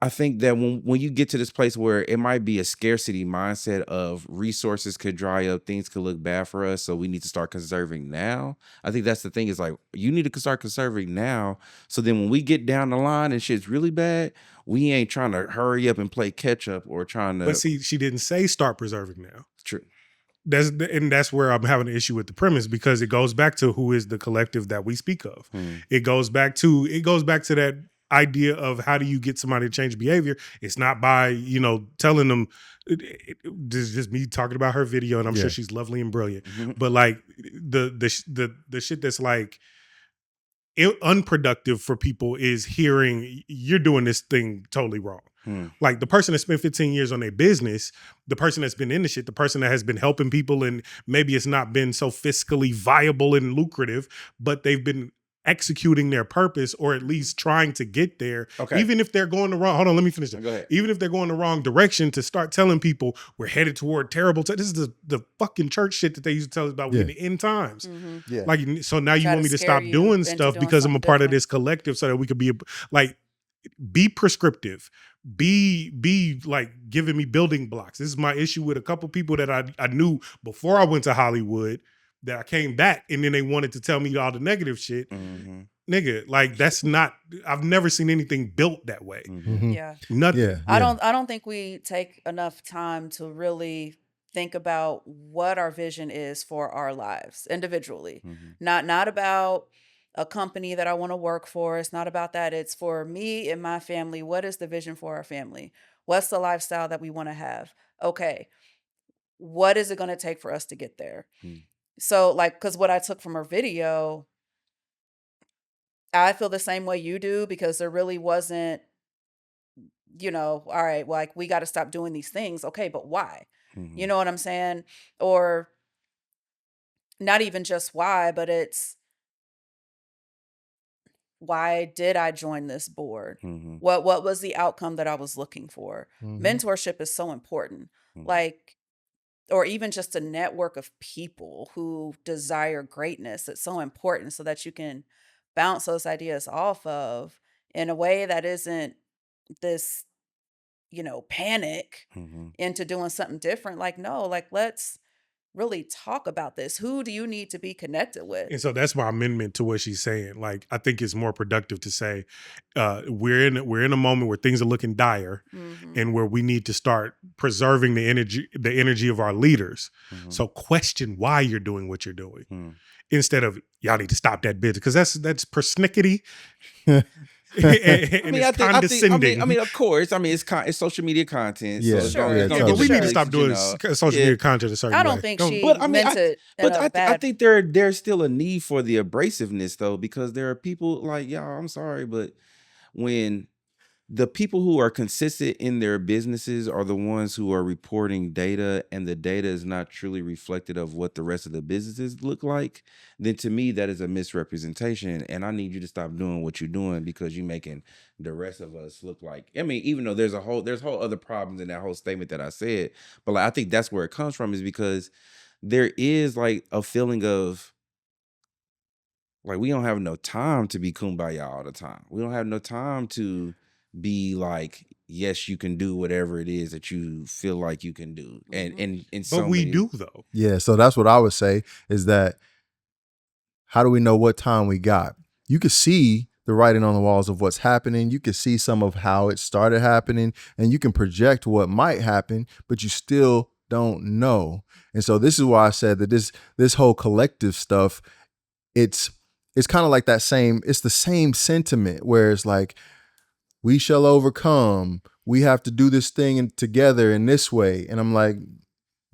I think that when you get to this place where it might be a scarcity mindset of resources could dry up, things could look bad for us, so we need to start conserving now. I think that's the thing, is like, you need to start conserving now, so then when we get down the line and shit's really bad, we ain't trying to hurry up and play catch up or trying to. But see, she didn't say start preserving now. True. That's where I'm having an issue with the premise, because it goes back to who is the collective that we speak of. It goes back to that idea of, how do you get somebody to change behavior? It's not by, telling them. This is just me talking about her video, and I'm sure she's lovely and brilliant. But like the shit that's like unproductive for people is hearing you're doing this thing totally wrong. Like the person that spent 15 years on their business, the person that's been in the shit, the person that has been helping people, and maybe it's not been so fiscally viable and lucrative, but they've been executing their purpose, or at least trying to get there. Okay. Even if they're going the wrong, hold on, let me finish that. Go ahead. Even if they're going the wrong direction, to start telling people we're headed toward terrible this is the fucking church shit that they used to tell us about in the end times. Yeah. Like, so now you Try want to me to scare stop you doing into stuff doing because I'm a something part of different. this collective, so that we could be like, be prescriptive, be like giving me building blocks. This is my issue with a couple people that I knew before I went to Hollywood, that I came back and then they wanted to tell me all the negative shit. Nigga, like, that's not, I've never seen anything built that way. Yeah. Nothing. Yeah. I don't think we take enough time to really think about what our vision is for our lives individually. Not about a company that I want to work for. It's not about that. It's for me and my family. What is the vision for our family? What's the lifestyle that we want to have? Okay. What is it going to take for us to get there? So, like, because what I took from her video, I feel the same way you do, because there really wasn't, all right, like, we got to stop doing these things. Okay, but why? You know what I'm saying? Or not even just why, but it's, why did I join this board? What was the outcome that I was looking for? Mentorship is so important. Like, or even just a network of people who desire greatness. It's so important, so that you can bounce those ideas off of in a way that isn't this, panic into doing something different. Like, no, like, let's really talk about this. Who do you need to be connected with? And so that's my amendment to what she's saying. Like, I think it's more productive to say, we're in a moment where things are looking dire, and where we need to start preserving the energy of our leaders. So question why you're doing what you're doing, instead of, y'all need to stop that bitch, because that's persnickety. It's condescending. I mean, of course. I mean, it's social media content. Yeah, so sure. it's But we need to stop doing social media content a certain way. I don't think she But I mean, meant it in but a I bad. think there's still a need for the abrasiveness, though, because there are people like, y'all, I'm sorry, but when the people who are consistent in their businesses are the ones who are reporting data, and the data is not truly reflective of what the rest of the businesses look like, then to me that is a misrepresentation, and I need you to stop doing what you're doing, because you're making the rest of us look like, I mean, even though there's whole other problems in that whole statement that I said, but like, I think that's where it comes from, is because there is like a feeling of, like, we don't have no time to be kumbaya all the time. We don't have no time to be like, yes, you can do whatever it is that you feel like you can do. And But we do, though. Yeah. So that's what I would say, is that, how do we know what time we got? You could see the writing on the walls of what's happening. You can see some of how it started happening, and you can project what might happen, but you still don't know. And so this is why I said that this whole collective stuff, it's kind of like it's the same sentiment, where it's like, we shall overcome. We have to do this thing together in this way. And I'm like,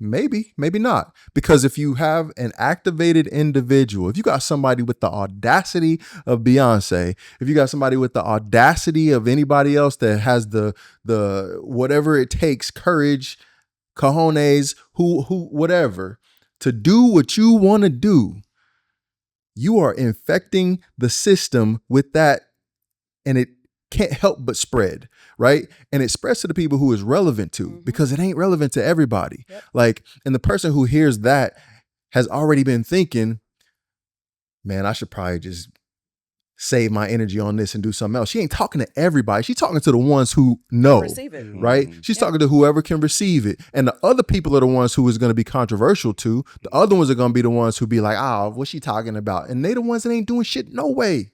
maybe not. Because if you have an activated individual, if you got somebody with the audacity of Beyonce, if you got somebody with the audacity of anybody else that has the whatever it takes, courage, cojones, who whatever, to do what you want to do, you are infecting the system with that, and it can't help but spread, right? And it spreads to the people who is relevant to, because it ain't relevant to everybody. Yep. Like, and the person who hears that has already been thinking, man, I should probably just save my energy on this and do something else. She ain't talking to everybody. She's talking to the ones who know, receive it. right? She's talking to whoever can receive it. And the other people are the ones who is going to be controversial to. The other ones are going to be the ones who be like, what's she talking about? And they the ones that ain't doing shit no way.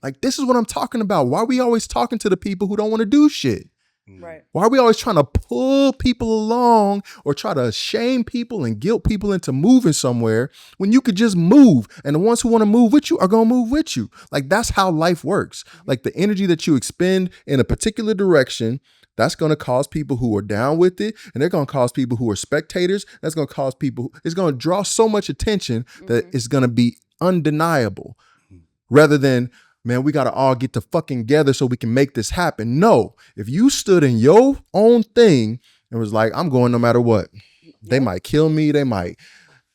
Like, this is what I'm talking about. Why are we always talking to the people who don't want to do shit? Right. Why are we always trying to pull people along or try to shame people and guilt people into moving somewhere when you could just move? And the ones who want to move with you are going to move with you. Like, that's how life works. Like, the energy that you expend in a particular direction, that's going to cause people who are down with it. And they're going to cause people who are spectators. That's going to cause people, it's going to draw so much attention that it's going to be undeniable. Rather than, man, we got to all get to fucking together so we can make this happen. No, if you stood in your own thing and was like, I'm going no matter what. They might kill me. They might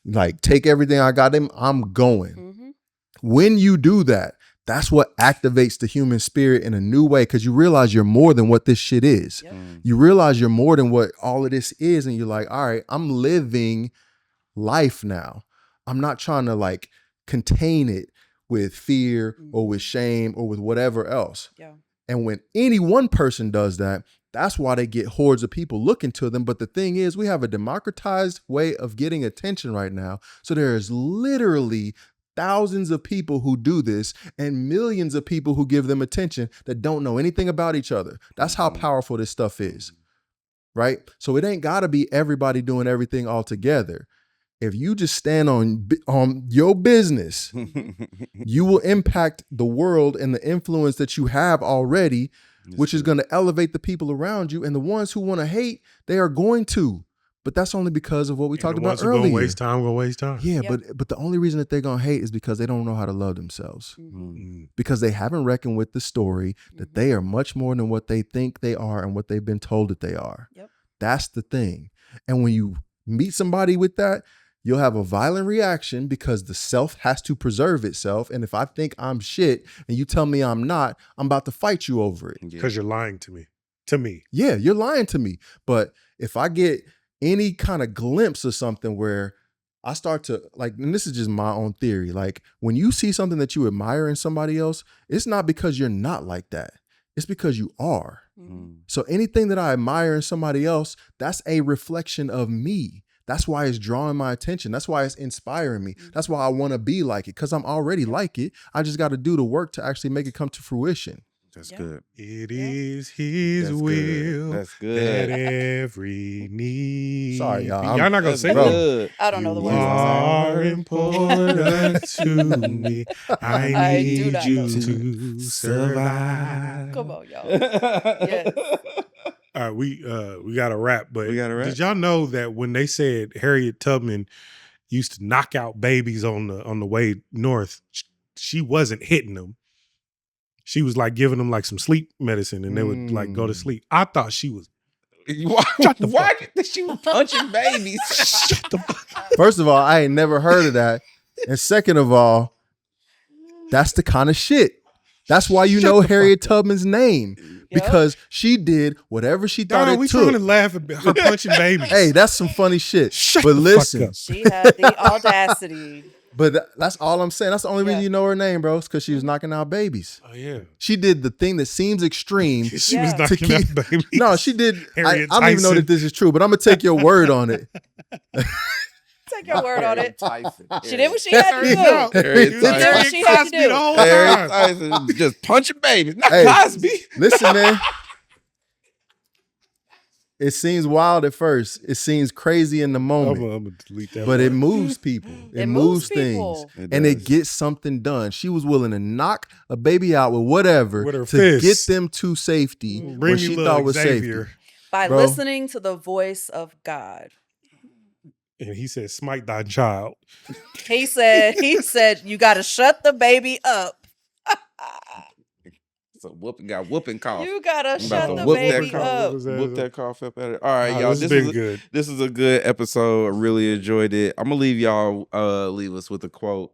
like take everything I got. I'm going. When you do that, that's what activates the human spirit in a new way, because you realize you're more than what this shit is. You realize you're more than what all of this is. And you're like, all right, I'm living life now. I'm not trying to like contain it with fear or with shame or with whatever else. And when any one person does that, that's why they get hordes of people looking to them. But the thing is, we have a democratized way of getting attention right now. So there's literally thousands of people who do this and millions of people who give them attention that don't know anything about each other. That's how powerful this stuff is, right? So it ain't got to be everybody doing everything all together. If you just stand on your business, you will impact the world and the influence that you have already, which is going to elevate the people around you. And the ones who want to hate, they are going to. But that's only because of what we talked about earlier. Gonna waste time. Yeah, but the only reason that they're going to hate is because they don't know how to love themselves. Because they haven't reckoned with the story that they are much more than what they think they are and what they've been told that they are. That's the thing. And when you meet somebody with that, you'll have a violent reaction because the self has to preserve itself. And if I think I'm shit and you tell me I'm not, I'm about to fight you over it. Because you're lying to me. Yeah, you're lying to me. But if I get any kind of glimpse of something where I start to like, and this is just my own theory, like when you see something that you admire in somebody else, it's not because you're not like that. It's because you are. So anything that I admire in somebody else, that's a reflection of me. That's why it's drawing my attention. That's why it's inspiring me. That's why I want to be like it, because I'm already like it. I just got to do the work to actually make it come to fruition. That's good. It is his will That's good. that every need. Sorry, y'all. Y'all not going to say Good. I don't know the You words. are important to me. I do need not you know. to survive. Come on, y'all. Yes. All right, we got a wrap, but We gotta wrap. did y'all know that when they said Harriet Tubman used to knock out babies on the way north, she wasn't hitting them. She was like giving them like some sleep medicine, and they would like go to sleep. I thought she was. Why did she was punching babies? Shut the fuck. First of all, I ain't never heard of that. And second of all, that's the kind of shit. That's why you know Harriet Tubman's name. Because she did whatever she thought it we took. trying to laugh at her punching babies. Hey, that's some funny shit. Shut but the listen, fuck up. She had the audacity. but that's all I'm saying. That's the only reason you know her name, bro. It's because she was knocking out babies. Oh yeah, She did the thing that seems extreme. she was Yeah. knocking out babies. No, she did. I Harriet don't even know Tyson. that this is true, but I'm gonna take your word on it. Take your word on it. Tyson. She did what she had to do. Harriet She did what Tyson. she had to Cosby the do. whole Harriet time. Tyson just punching babies. Not Hey. Cosby. Listen, man. It seems wild at first. It seems crazy in the I'm moment. gonna delete that. But it word. moves people. It moves people. things. It And does. it gets something done. She was willing to knock a baby out with whatever With her to fist. get them to safety Bring when me she little thought was Xavier. safety. By Bro. listening to the voice of God. And he said, "Smite thy child." He said, you got to shut the baby up. So got whooping cough. You got to I'm about shut to the whoop baby that up. Whoop that cough up at it. All right, Wow, y'all. this has been is good. This is a good episode. I really enjoyed it. I'm gonna leave us with a quote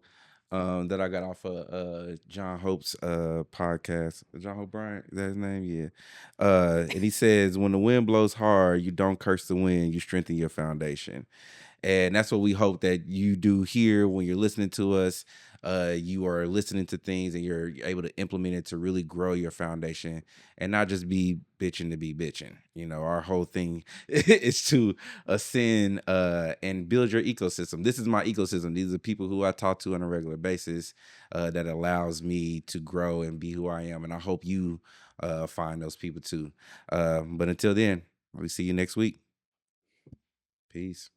that I got off of John Hope's podcast. John Hope Bryant, is that his name? Yeah. And he says, "When the wind blows hard, you don't curse the wind. You strengthen your foundation." And that's what we hope that you do here when you're listening to us. you are listening to things and you're able to implement it to really grow your foundation and not just be bitching to be bitching. Our whole thing is to ascend and build your ecosystem. This is my ecosystem. These are people who I talk to on a regular basis that allows me to grow and be who I am. And I hope you find those people too. But until then, we see you next week. Peace.